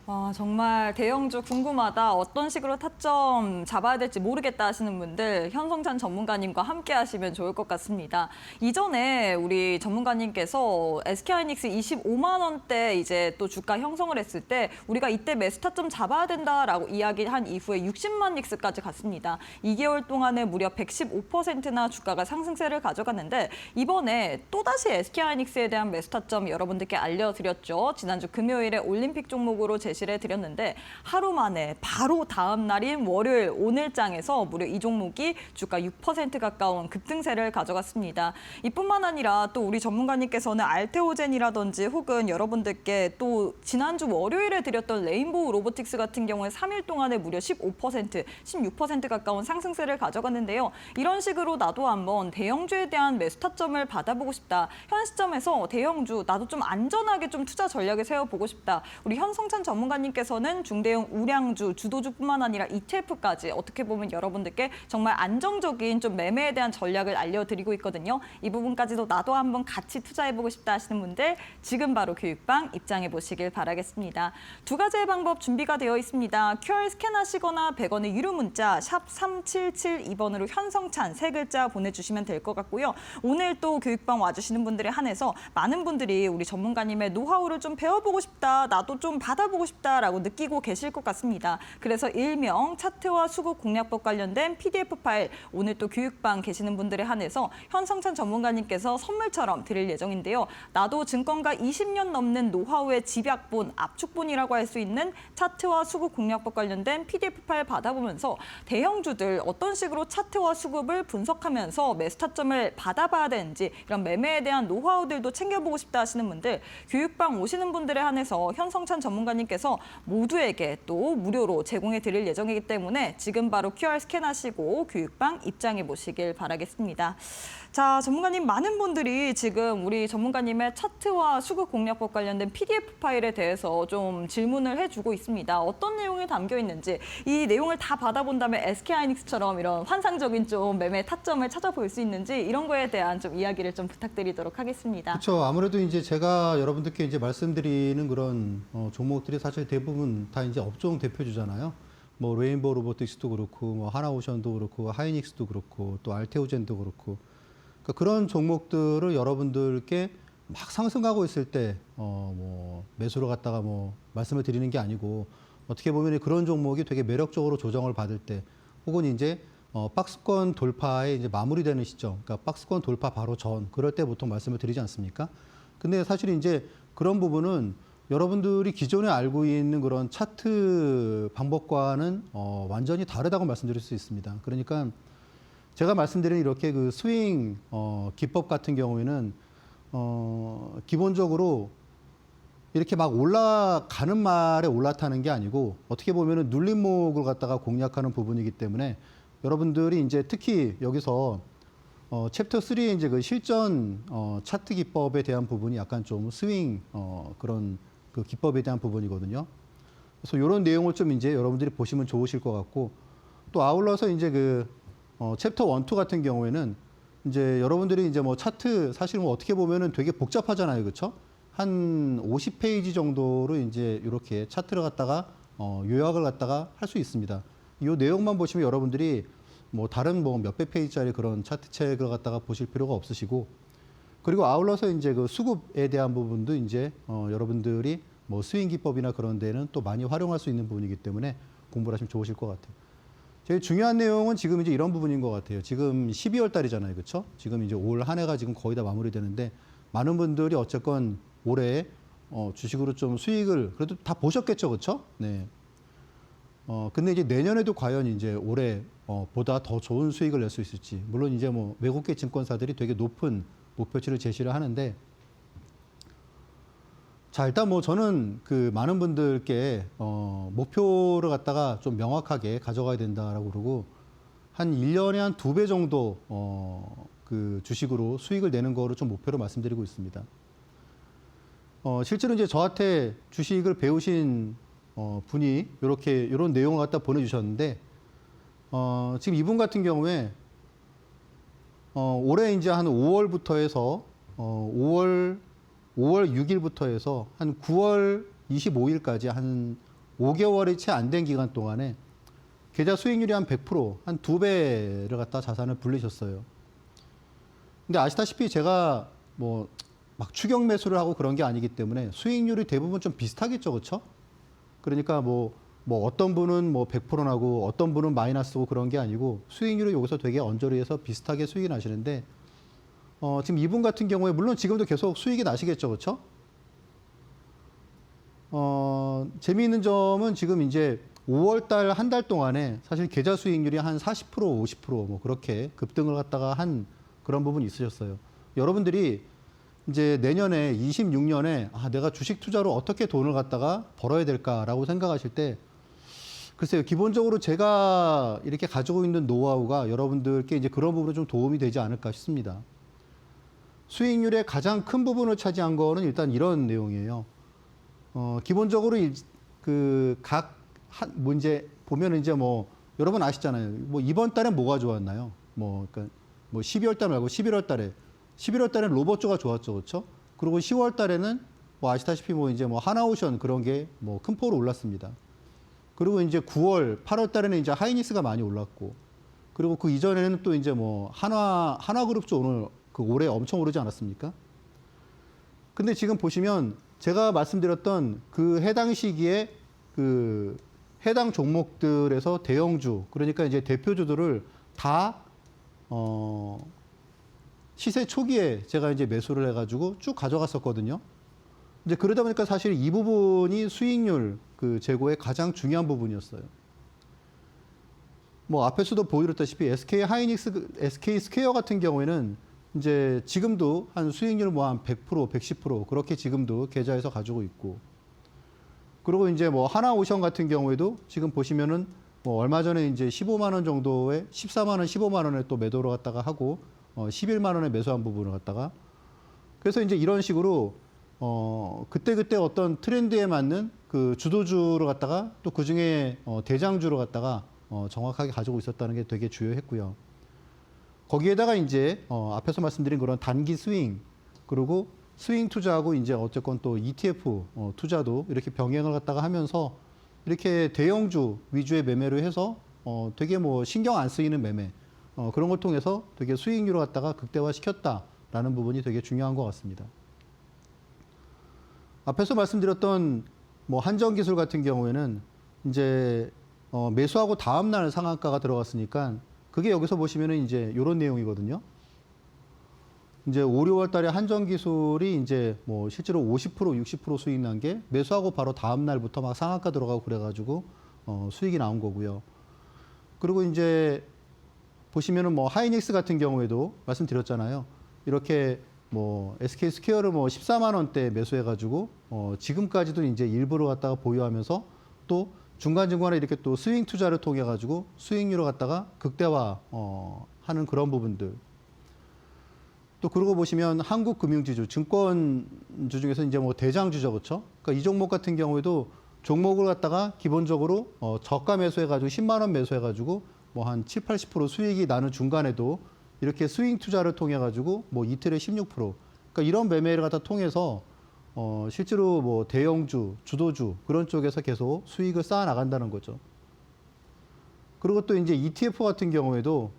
Speaker 1: 와, 정말 대형주 궁금하다. 어떤 식으로 타점 잡아야 될지 모르겠다 하시는 분들 현성찬 전문가님과 함께 하시면 좋을 것 같습니다. 이전에 우리 전문가님께서 SK하이닉스 25만 원대 이제 또 주가 형성을 했을 때 우리가 이때 매수 타점 잡아야 된다라고 이야기한 이후에 60만 닉스까지 갔습니다. 2개월 동안에 무려 115%나 주가가 상승세를 가져갔는데, 이번에 또다시 SK하이닉스에 대한 매수 타점 여러분들께 알려드렸죠. 지난주 금요일에 올림픽 종목으로 제시를 해드렸는데, 하루 만에 바로 다음 날인 월요일 오늘장에서 무려 이 종목이 주가 6% 가까운 급등세를 가져갔습니다. 이뿐만 아니라 또 우리 전문가님께서는 알테오젠이라든지 혹은 여러분들께 또 지난주 월요일에 드렸던 레인보우 로보틱스 같은 경우에 3일 동안에 무려 15%, 16% 가까운 상승세를 가져갔는데요. 이런 식으로 나도 한번 대형주에 대한 매수 타점을 받아보고 싶다. 현 시점에서 대형주 나도 좀 안전하게 좀 투자 전략을 세워보고 싶다. 우리 현성찬 전문가님께서는 중대형 우량주, 주도주뿐만 아니라 ETF까지 어떻게 보면 여러분들께 정말 안정적인 좀 매매에 대한 전략을 알려드리고 있거든요. 이 부분까지도 나도 한번 같이 투자해보고 싶다 하시는 분들 지금 바로 교육방 입장해 보시길 바라겠습니다. 두 가지의 방법 준비가 되어 있습니다. QR 스캔하시거나 100원의 유료 문자 샵 3772번으로 현성찬 세 글자 보내주시면 될 것 같고요. 오늘 또 교육방 와주시는 분들에 한해서 많은 분들이 우리 전문가님의 노하우를 좀 배워보고 싶다, 나도 좀 받아보고 싶다라고 느끼고 계실 것 같습니다. 그래서 일명 차트와 수급 공략법 관련된 PDF 파일 오늘 또 교육방 계시는 분들에 한해서 현성찬 전문가님께서 선물처럼 드릴 예정인데요. 나도 증권가 20년 넘는 노하우의 집약본, 압축본이라고 할 수 있는 차트와 수급 공략법 관련된 PDF 파일 받아보면서 대형주들 어떤 식으로 차트와 수급을 분석하면서 매수 타점을 받아봐야 되는지 이런 매매에 대한 노하우들도 챙겨보고 싶다 하시는 분들 교육방 오시는 분들에 한해서 현성찬 전문가님께서 통해서 모두에게 또 무료로 제공해 드릴 예정이기 때문에 지금 바로 QR 스캔하시고 교육방 입장해 보시길 바라겠습니다. 자, 전문가님, 많은 분들이 지금 우리 전문가님의 차트와 수급 공략법 관련된 PDF 파일에 대해서 좀 질문을 해주고 있습니다. 어떤 내용이 담겨 있는지, 이 내용을 다 받아본 다음에 SK하이닉스처럼 이런 환상적인 좀 매매 타점을 찾아볼 수 있는지 이런 거에 대한 좀 이야기를 좀 부탁드리도록 하겠습니다.
Speaker 2: 그렇죠. 아무래도 이제 제가 여러분들께 이제 말씀드리는 그런 종목들이 사실 대부분 다 이제 업종 대표주잖아요. 뭐 레인보우 로보틱스도 그렇고, 뭐 하나오션도 그렇고, 하이닉스도 그렇고, 또 알테오젠도 그렇고. 그러니까 그런 종목들을 여러분들께 막 상승하고 있을 때 뭐 매수를 갖다가 뭐 말씀을 드리는 게 아니고, 어떻게 보면 그런 종목이 되게 매력적으로 조정을 받을 때, 혹은 이제 박스권 돌파에 이제 마무리되는 시점, 그러니까 박스권 돌파 바로 전, 그럴 때 보통 말씀을 드리지 않습니까? 근데 사실 이제 그런 부분은 여러분들이 기존에 알고 있는 그런 차트 방법과는 완전히 다르다고 말씀드릴 수 있습니다. 그러니까 제가 말씀드린 이렇게 그 스윙 기법 같은 경우에는 기본적으로 이렇게 막 올라가는 말에 올라타는 게 아니고, 어떻게 보면은 눌림목을 갖다가 공략하는 부분이기 때문에 여러분들이 이제 특히 여기서 챕터 3의 이제 그 실전 차트 기법에 대한 부분이 약간 좀 스윙 그런 그 기법에 대한 부분이거든요. 그래서 이런 내용을 좀 이제 여러분들이 보시면 좋으실 것 같고, 또 아울러서 이제 그 챕터 1, 2 같은 경우에는 이제 여러분들이 이제 뭐 차트 사실 뭐 어떻게 보면은 되게 복잡하잖아요, 그렇죠? 한 50페이지 정도로 이제 이렇게 차트를 갖다가 요약을 갖다가 할 수 있습니다. 이 내용만 보시면 여러분들이 뭐 다른 뭐 몇백 페이지짜리 그런 차트 책을 갖다가 보실 필요가 없으시고, 그리고 아울러서 이제 그 수급에 대한 부분도 이제 여러분들이 뭐 스윙 기법이나 그런 데는 또 많이 활용할 수 있는 부분이기 때문에 공부를 하시면 좋으실 것 같아요. 제일 중요한 내용은 지금 이제 이런 부분인 것 같아요. 지금 12월 달이잖아요, 그렇죠? 지금 이제 올 한 해가 지금 거의 다 마무리되는데, 많은 분들이 어쨌건 올해 주식으로 좀 수익을 그래도 다 보셨겠죠, 그렇죠? 네. 근데 이제 내년에도 과연 이제 올해 보다 더 좋은 수익을 낼 수 있을지, 물론 이제 뭐 외국계 증권사들이 되게 높은 목표치를 제시를 하는데, 자, 일단 뭐 저는 그 많은 분들께 목표를 갖다가 좀 명확하게 가져가야 된다라고 그러고, 한 1년에 한 2배 정도 그 주식으로 수익을 내는 거를 좀 목표로 말씀드리고 있습니다. 실제로 이제 저한테 주식을 배우신 분이 이런 내용을 갖다 보내주셨는데, 지금 이분 같은 경우에 올해 이제 한 5월부터 해서 5월 6일부터 해서 한 9월 25일까지 한 5개월이 채 안 된 기간 동안에 계좌 수익률이 한 100%, 한 2배를 갖다 자산을 불리셨어요. 근데 아시다시피 제가 뭐 막 추격 매수를 하고 그런 게 아니기 때문에 수익률이 대부분 좀 비슷하겠죠, 그렇죠? 그러니까 뭐 어떤 분은 뭐 100% 나고 어떤 분은 마이너스고 그런 게 아니고, 수익률이 여기서 되게 언저리에서 비슷하게 수익이 나시는데, 지금 이분 같은 경우에 물론 지금도 계속 수익이 나시겠죠, 그렇죠? 재미있는 점은 지금 이제 5월달 한 달 동안에 사실 계좌 수익률이 한 40%, 50% 그렇게 급등을 갖다가 한 그런 부분이 있으셨어요. 여러분들이 이제 내년에 26년에 내가 주식 투자로 어떻게 돈을 갖다가 벌어야 될까라고 생각하실 때, 글쎄요, 기본적으로 제가 이렇게 가지고 있는 노하우가 여러분들께 이제 그런 부분으로 좀 도움이 되지 않을까 싶습니다. 수익률의 가장 큰 부분을 차지한 거는 일단 이런 내용이에요. 기본적으로 뭐 이제 보면 이제 뭐 여러분 아시잖아요. 뭐 이번 달엔 뭐가 좋았나요? 그러니까 12월 달 말고 11월 달에는 로버츠가 좋았죠, 그렇죠? 그리고 10월 달에는 뭐 아시다시피 뭐 이제 뭐 하나오션 그런 게 뭐 큰 폭으로 올랐습니다. 그리고 이제 9월, 8월 달에는 이제 하이닉스가 많이 올랐고, 그리고 그 이전에는 또 이제 뭐 하나그룹도 오늘 올해 엄청 오르지 않았습니까? 근데 지금 보시면 제가 말씀드렸던 그 해당 시기에 그 해당 종목들에서 대형주, 그러니까 이제 대표주들을 다 시세 초기에 제가 이제 매수를 해가지고 쭉 가져갔었거든요. 이제 그러다 보니까 사실 이 부분이 수익률 그 제고의 가장 중요한 부분이었어요. 뭐 앞에서도 보여드렸다시피 SK 하이닉스, SK 스퀘어 같은 경우에는 이제 지금도 한 수익률 뭐 한 100%, 110% 그렇게 지금도 계좌에서 가지고 있고, 그리고 이제 뭐 하나오션 같은 경우에도 지금 보시면은 뭐 얼마 전에 이제 15만 원 정도에 14만 원, 15만 원에 또 매도를 갖다가 하고 11만 원에 매수한 부분을 갖다가 그래서 이제 이런 식으로 그때 어떤 트렌드에 맞는 그 주도주를 갖다가 또 그중에 대장주를 갖다가 정확하게 가지고 있었다는 게 되게 주요했고요. 거기에다가 이제 앞에서 말씀드린 그런 단기 스윙 그리고 스윙 투자하고 이제 어쨌건 또 ETF 투자도 이렇게 병행을 갖다가 하면서 이렇게 대형주 위주의 매매를 해서 되게 뭐 신경 안 쓰이는 매매 그런 걸 통해서 되게 수익률을 갖다가 극대화시켰다라는 부분이 되게 중요한 것 같습니다. 앞에서 말씀드렸던 뭐 한정기술 같은 경우에는 이제 매수하고 다음 날 상한가가 들어갔으니까 그게 여기서 보시면은 이제 이런 내용이거든요. 이제 5, 6월 달에 한정기술이 이제 뭐 실제로 50%, 60% 수익 난 게 매수하고 바로 다음 날부터 막 상한가 들어가고 그래가지고 수익이 나온 거고요. 그리고 이제 보시면은 뭐 하이닉스 같은 경우에도 말씀드렸잖아요. 이렇게 뭐 SK 스퀘어를 뭐 14만 원대 매수해가지고 지금까지도 이제 일부를 갖다가 보유하면서 또 중간중간에 이렇게 또 스윙 투자를 통해 가지고 수익률을 갖다가 극대화 하는 그런 부분들. 또 그러고 보시면 한국금융지주, 증권주 중에서 이제 뭐 대장주죠, 그렇죠? 그러니까 이 종목 같은 경우에도 종목을 갖다가 기본적으로 저가 매수해가지고 10만 원 매수해가지고 뭐 한 7, 80% 수익이 나는 중간에도 이렇게 스윙 투자를 통해 가지고 뭐 이틀에 16%. 그러니까 이런 매매를 갖다 통해서 실제로 뭐 대형주, 주도주 그런 쪽에서 계속 수익을 쌓아 나간다는 거죠. 그리고 또 이제 ETF 같은 경우에도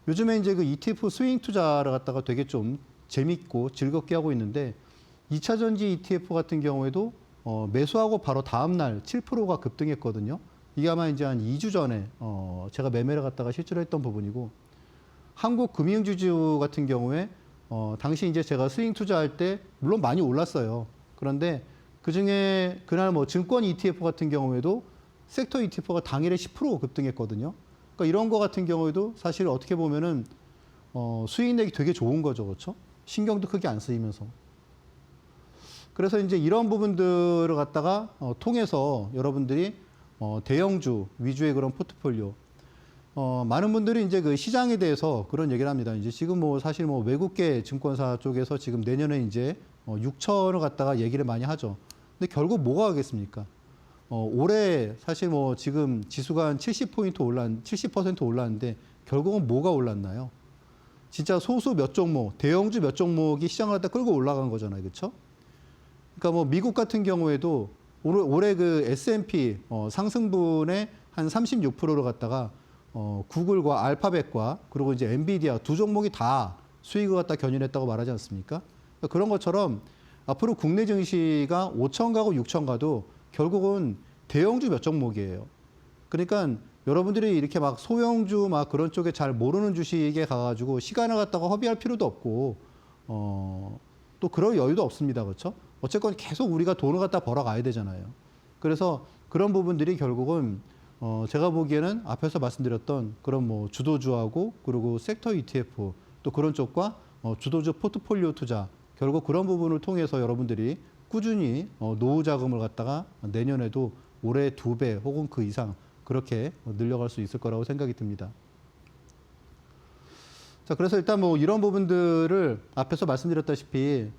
Speaker 2: 요즘에 이제 그 ETF 스윙 투자를 갖다가 되게 좀 재밌고 즐겁게 하고 있는데 2차 전지 ETF 같은 경우에도 매수하고 바로 다음 날 7%가 급등했거든요. 이게 아마 이제 한 2주 전에 제가 매매를 갖다가 실제로 했던 부분이고 한국금융지주 같은 경우에 당시 이제 제가 스윙 투자할 때 물론 많이 올랐어요. 그런데 그 중에 그날 뭐 증권 ETF 같은 경우에도 섹터 ETF가 당일에 10% 급등했거든요. 그러니까 이런 거 같은 경우에도 사실 어떻게 보면은 수익 내기 되게 좋은 거죠, 그렇죠? 신경도 크게 안 쓰이면서. 그래서 이제 이런 부분들을 갖다가 통해서 여러분들이 대형주 위주의 그런 포트폴리오. 많은 분들이 이제 그 시장에 대해서 그런 얘기를 합니다. 이제 지금 뭐 사실 뭐 외국계 증권사 쪽에서 지금 내년에 이제 6천을 갖다가 얘기를 많이 하죠. 근데 결국 뭐가 하겠습니까? 올해 사실 뭐 지금 지수가 한 70% 올랐는데 결국은 뭐가 올랐나요? 진짜 소수 몇 종목, 대형주 몇 종목이 시장을 갖다 끌고 올라간 거잖아요. 그렇죠? 그러니까 뭐 미국 같은 경우에도 올해 그 S&P 상승분의 한 36%를 갖다가 구글과 알파벳과 그리고 이제 엔비디아 두 종목이 다 수익을 갖다 견인했다고 말하지 않습니까? 그러니까 그런 것처럼 앞으로 국내 증시가 5천 가고 6천 가도 결국은 대형주 몇 종목이에요. 그러니까 여러분들이 이렇게 막 소형주 막 그런 쪽에 잘 모르는 주식에 가가지고 시간을 갖다가 허비할 필요도 없고 또 그럴 여유도 없습니다. 그렇죠? 어쨌건 계속 우리가 돈을 갖다 벌어가야 되잖아요. 그래서 그런 부분들이 결국은 제가 보기에는 앞에서 말씀드렸던 그런 뭐 주도주하고 그리고 섹터 ETF 또 그런 쪽과 주도주 포트폴리오 투자 결국 그런 부분을 통해서 여러분들이 꾸준히 노후 자금을 갖다가 내년에도 올해 2배 혹은 그 이상 그렇게 늘려갈 수 있을 거라고 생각이 듭니다. 자, 그래서 일단 뭐 이런 부분들을 앞에서 말씀드렸다시피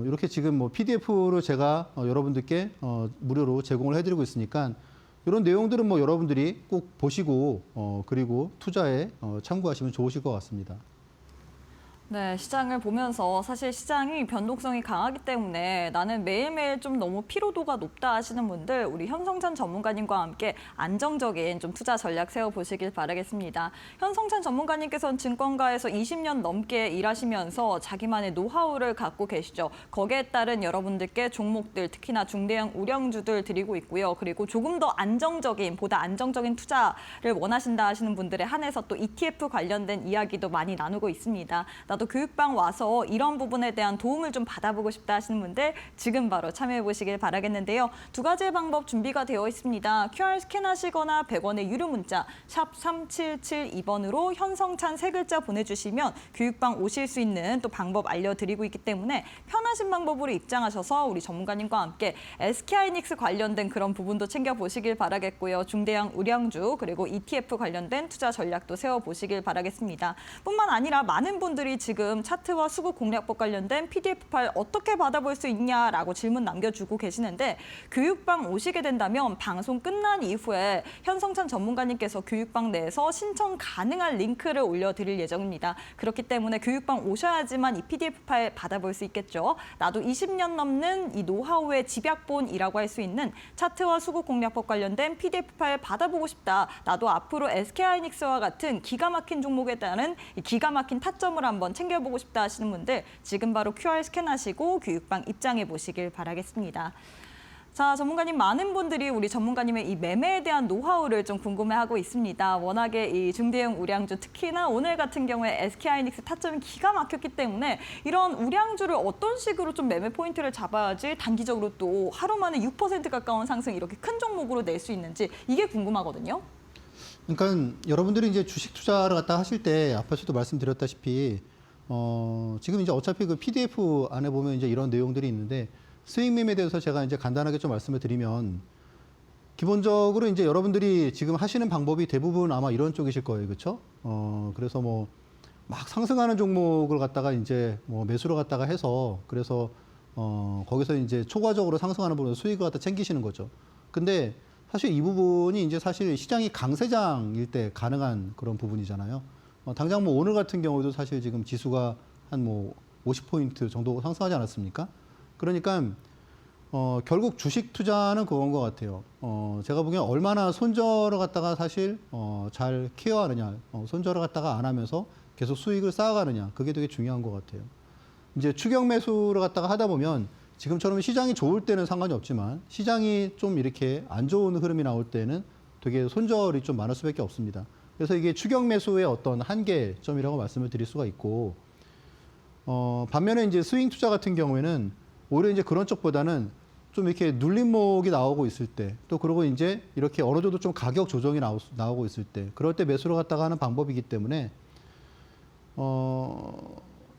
Speaker 2: 이렇게 지금 뭐 PDF로 제가 여러분들께 무료로 제공을 해드리고 있으니까 이런 내용들은 뭐 여러분들이 꼭 보시고 그리고 투자에 참고하시면 좋으실 것 같습니다.
Speaker 1: 네, 시장을 보면서 사실 시장이 변동성이 강하기 때문에 나는 매일매일 좀 너무 피로도가 높다 하시는 분들 우리 현성찬 전문가님과 함께 안정적인 좀 투자 전략 세워보시길 바라겠습니다. 현성찬 전문가님께서는 증권가에서 20년 넘게 일하시면서 자기만의 노하우를 갖고 계시죠. 거기에 따른 여러분들께 종목들 특히나 중대형 우량주들 드리고 있고요. 그리고 조금 더 안정적인 보다 안정적인 투자를 원하신다 하시는 분들에 한해서 또 ETF 관련된 이야기도 많이 나누고 있습니다. 나도 나도 교육방 와서 이런 부분에 대한 도움을 좀 받아보고 싶다 하시는 분들 지금 바로 참여해 보시길 바라겠는데요. 두 가지의 방법 준비가 되어 있습니다. QR 스캔하시거나 100원의 유료 문자 샵 3772번으로 현성찬 세 글자 보내주시면 교육방 오실 수 있는 또 방법 알려드리고 있기 때문에 편하신 방법으로 입장하셔서 우리 전문가님과 함께 SK하이닉스 관련된 그런 부분도 챙겨보시길 바라겠고요. 중대형 우량주 그리고 ETF 관련된 투자 전략도 세워보시길 바라겠습니다. 뿐만 아니라 많은 분들이 지금 차트와 수급 공략법 관련된 PDF 파일 어떻게 받아볼 수 있냐라고 질문 남겨주고 계시는데 교육방 오시게 된다면 방송 끝난 이후에 현성찬 전문가님께서 교육방 내에서 신청 가능한 링크를 올려드릴 예정입니다. 그렇기 때문에 교육방 오셔야지만 이 PDF 파일 받아볼 수 있겠죠. 나도 20년 넘는 이 노하우의 집약본이라고 할 수 있는 차트와 수급 공략법 관련된 PDF 파일 받아보고 싶다. 나도 앞으로 SK하이닉스와 같은 기가 막힌 종목에 따른 이 기가 막힌 타점을 한번 챙겨보고 싶다 하시는 분들 지금 바로 QR 스캔하시고 교육방 입장해 보시길 바라겠습니다. 자, 전문가님 많은 분들이 우리 전문가님의 이 매매에 대한 노하우를 좀 궁금해하고 있습니다. 워낙에 이 중대형 우량주 특히나 오늘 같은 경우에 SK하이닉스 타점이 기가 막혔기 때문에 이런 우량주를 어떤 식으로 좀 매매 포인트를 잡아야지 단기적으로 또 하루 만에 6% 가까운 상승 이렇게 큰 종목으로 낼 수 있는지 이게 궁금하거든요.
Speaker 2: 그러니까 여러분들이 이제 주식 투자를 갖다 하실 때 앞에서도 말씀드렸다시피 지금 이제 어차피 그 PDF 안에 보면 이제 이런 내용들이 있는데 스윙 매매에 대해서 제가 이제 간단하게 좀 말씀을 드리면 기본적으로 이제 여러분들이 지금 하시는 방법이 대부분 아마 이런 쪽이실 거예요. 그렇죠? 그래서 뭐 막 상승하는 종목을 갖다가 이제 뭐 매수를 갖다가 해서 그래서 거기서 이제 초과적으로 상승하는 부분에서 수익을 갖다 챙기시는 거죠. 근데 사실 이 부분이 이제 사실 시장이 강세장일 때 가능한 그런 부분이잖아요. 당장 뭐 오늘 같은 경우도 사실 지금 지수가 한 뭐 50포인트 정도 상승하지 않았습니까? 그러니까 결국 주식 투자는 그건 것 같아요. 제가 보기엔 얼마나 손절을 갖다가 사실 잘 케어하느냐, 손절을 갖다가 안 하면서 계속 수익을 쌓아가느냐, 그게 되게 중요한 것 같아요. 이제 추격 매수를 갖다가 하다 보면 지금처럼 시장이 좋을 때는 상관이 없지만 시장이 좀 이렇게 안 좋은 흐름이 나올 때는 되게 손절이 좀 많을 수밖에 없습니다. 그래서 이게 추격 매수의 어떤 한계점이라고 말씀을 드릴 수가 있고, 반면에 이제 스윙 투자 같은 경우에는 오히려 이제 그런 쪽보다는 좀 이렇게 눌림목이 나오고 있을 때, 또 그리고 이제 이렇게 어느 정도 좀 가격 조정이 나오고 있을 때, 그럴 때 매수를 갖다가 하는 방법이기 때문에,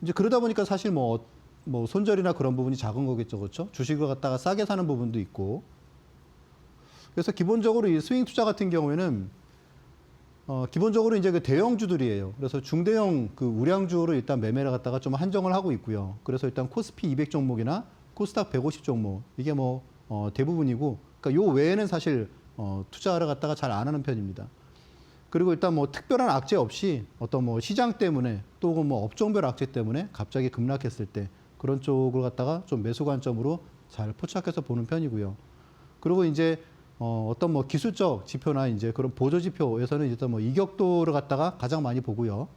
Speaker 2: 이제 그러다 보니까 사실 뭐 손절이나 그런 부분이 작은 거겠죠. 그렇죠? 주식을 갖다가 싸게 사는 부분도 있고. 그래서 기본적으로 이 스윙 투자 같은 경우에는, 기본적으로 이제 그 대형주들이에요. 그래서 중대형 그 우량주를 일단 매매를 갖다가 좀 한정을 하고 있고요. 그래서 일단 코스피 200 종목이나 코스닥 150 종목, 이게 뭐, 대부분이고, 그러니까 요 외에는 사실, 투자를 갖다가 잘 안 하는 편입니다. 그리고 일단 뭐 특별한 악재 없이 어떤 뭐 시장 때문에 또 뭐 업종별 악재 때문에 갑자기 급락했을 때 그런 쪽을 갖다가 좀 매수 관점으로 잘 포착해서 보는 편이고요. 그리고 이제 어떤 뭐 기술적 지표나 이제 그런 보조 지표에서는 일단 뭐 이격도를 갖다가 가장 많이 보고요.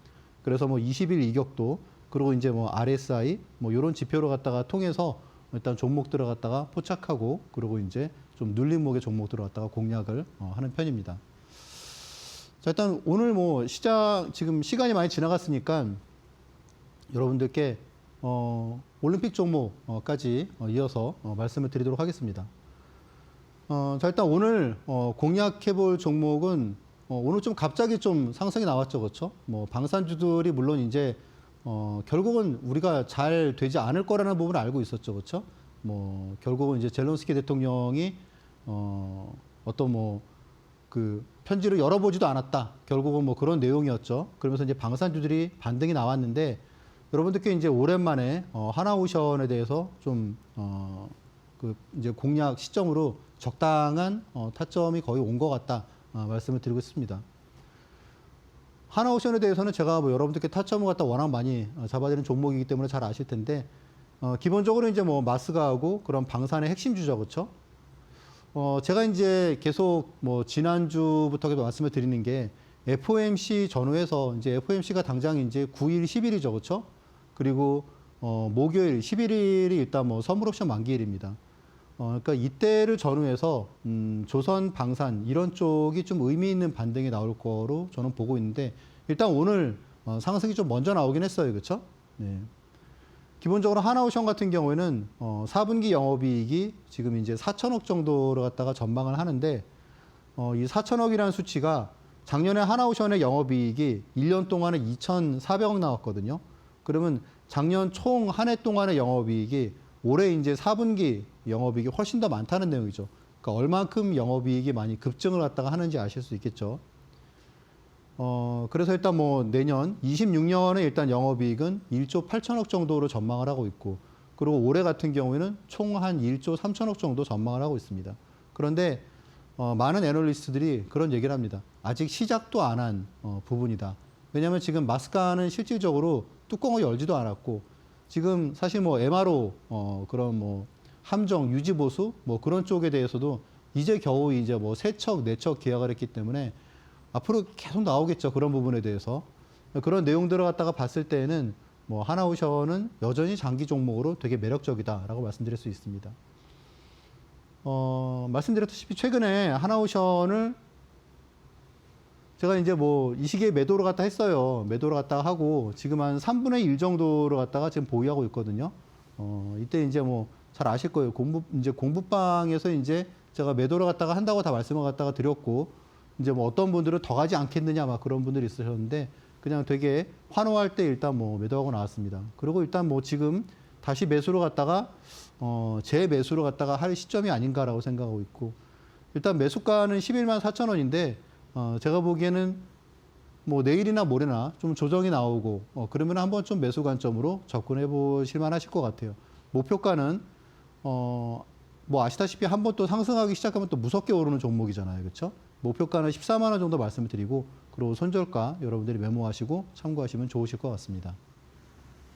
Speaker 2: 그래서 뭐 20일 이격도 그리고 이제 뭐 RSI 뭐 이런 지표를 갖다가 통해서 일단 종목들을 갖다가 포착하고 그리고 이제 좀 눌림목의 종목들을 갖다가 공략을 하는 편입니다. 자, 일단 오늘 뭐 지금 시간이 많이 지나갔으니까 여러분들께 올림픽 종목까지 이어서 말씀을 드리도록 하겠습니다. 자, 일단 오늘 공략해 볼 종목은 오늘 좀 갑자기 좀 상승이 나왔죠. 그렇죠? 뭐 방산주들이 물론 이제 결국은 우리가 잘 되지 않을 거라는 부분을 알고 있었죠. 그렇죠? 뭐 결국은 이제 젤렌스키 대통령이 어떤 뭐 그 편지를 열어보지도 않았다. 결국은 뭐 그런 내용이었죠. 그러면서 이제 방산주들이 반등이 나왔는데 여러분들께 이제 오랜만에 하나오션에 대해서 좀 그 이제 공략 시점으로 적당한 타점이 거의 온 것 같다 말씀을 드리고 있습니다. 하나오션에 대해서는 제가 뭐 여러분들께 타점을 갖다 워낙 많이 잡아드리는 종목이기 때문에 잘 아실 텐데 기본적으로 이제 뭐 마스가하고 그런 방산의 핵심 주죠, 그렇죠? 제가 이제 계속 뭐 지난주부터 말씀을 드리는 게 FOMC 전후에서 이제 FOMC가 당장 이제 9일, 10일이죠, 그렇죠? 그리고 목요일, 11일이 일단 뭐 선물 옵션 만기일입니다. 그러니까 이때를 전후해서 조선 방산 이런 쪽이 좀 의미 있는 반등이 나올 거로 저는 보고 있는데 일단 오늘 상승이 좀 먼저 나오긴 했어요, 그렇죠? 네. 기본적으로 하나오션 같은 경우에는 4분기 영업이익이 지금 이제 4천억 정도를 갖다가 전망을 하는데 이 4천억이라는 수치가 작년에 하나오션의 영업이익이 1년 동안에 2,400억 나왔거든요. 그러면 작년 총 한 해 동안의 영업이익이 올해 이제 4분기 영업이익이 훨씬 더 많다는 내용이죠. 그러니까 얼만큼 영업이익이 많이 급증을 갖다가 하는지 아실 수 있겠죠. 그래서 일단 뭐 내년 26년에 일단 영업이익은 1조 8천억 정도로 전망을 하고 있고, 그리고 올해 같은 경우에는 총 한 1조 3천억 정도 전망을 하고 있습니다. 그런데 많은 애널리스트들이 그런 얘기를 합니다. 아직 시작도 안 한 부분이다. 왜냐하면 지금 마스카는 실질적으로 뚜껑을 열지도 않았고, 지금 사실 뭐 MRO 그런 뭐 함정 유지 보수 뭐 그런 쪽에 대해서도 이제 겨우 이제 뭐 3척, 4척 계약을 했기 때문에 앞으로 계속 나오겠죠. 그런 부분에 대해서. 그런 내용들을 갖다가 봤을 때는 뭐 하나오션은 여전히 장기 종목으로 되게 매력적이다라고 말씀드릴 수 있습니다. 말씀드렸다시피 최근에 하나오션을 제가 이제 뭐 이 시기에 매도를 갖다 했어요. 매도를 갖다가 하고 지금 한 3분의 1 정도를 갖다가 지금 보유하고 있거든요. 이때 이제 뭐 잘 아실 거예요. 공부방에서 이제 제가 매도를 갖다가 한다고 다 말씀을 갖다가 드렸고, 이제 뭐 어떤 분들은 더 가지 않겠느냐 막 그런 분들이 있으셨는데, 그냥 되게 환호할 때 일단 뭐 매도하고 나왔습니다. 그리고 일단 뭐 지금 다시 매수를 갖다가 재매수를 갖다가 할 시점이 아닌가라고 생각하고 있고, 일단 매수가는 11만 4천 원인데 제가 보기에는 뭐 내일이나 모레나 좀 조정이 나오고 그러면 한번 좀 매수 관점으로 접근해 보실 만하실 것 같아요. 목표가는 뭐 아시다시피 한번 또 상승하기 시작하면 또 무섭게 오르는 종목이잖아요. 그렇죠? 목표가는 14만 원 정도 말씀을 드리고, 그리고 손절가 여러분들이 메모하시고 참고하시면 좋으실 것 같습니다.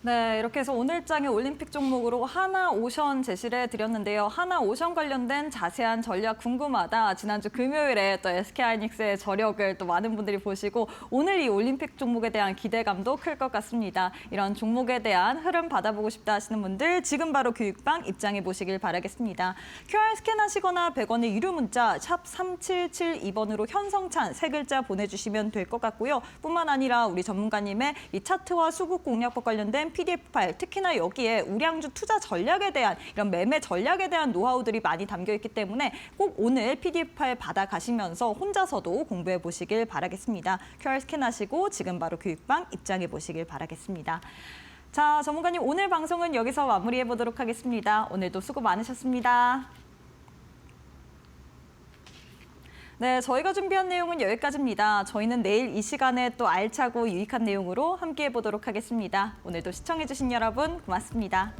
Speaker 1: 네, 이렇게 해서 오늘장의 올림픽 종목으로 하나오션 제시를 해드렸는데요. 하나오션 관련된 자세한 전략 궁금하다. 지난주 금요일에 또 SK하이닉스의 저력을 또 많은 분들이 보시고 오늘 이 올림픽 종목에 대한 기대감도 클 것 같습니다. 이런 종목에 대한 흐름 받아보고 싶다 하시는 분들 지금 바로 교육방 입장해 보시길 바라겠습니다. QR 스캔하시거나 100원의 유료 문자 샵 3772번으로 현성찬 3글자 보내주시면 될 것 같고요. 뿐만 아니라 우리 전문가님의 이 차트와 수급 공략법 관련된 PDF 파일, 특히나 여기에 우량주 투자 전략에 대한 이런 매매 전략에 대한 노하우들이 많이 담겨 있기 때문에 꼭 오늘 PDF 파일 받아가시면서 혼자서도 공부해 보시길 바라겠습니다. QR 스캔하시고 지금 바로 교육방 입장해 보시길 바라겠습니다. 자, 전문가님 오늘 방송은 여기서 마무리해 보도록 하겠습니다. 오늘도 수고 많으셨습니다. 네, 저희가 준비한 내용은 여기까지입니다. 저희는 내일 이 시간에 또 알차고 유익한 내용으로 함께해 보도록 하겠습니다. 오늘도 시청해주신 여러분 고맙습니다.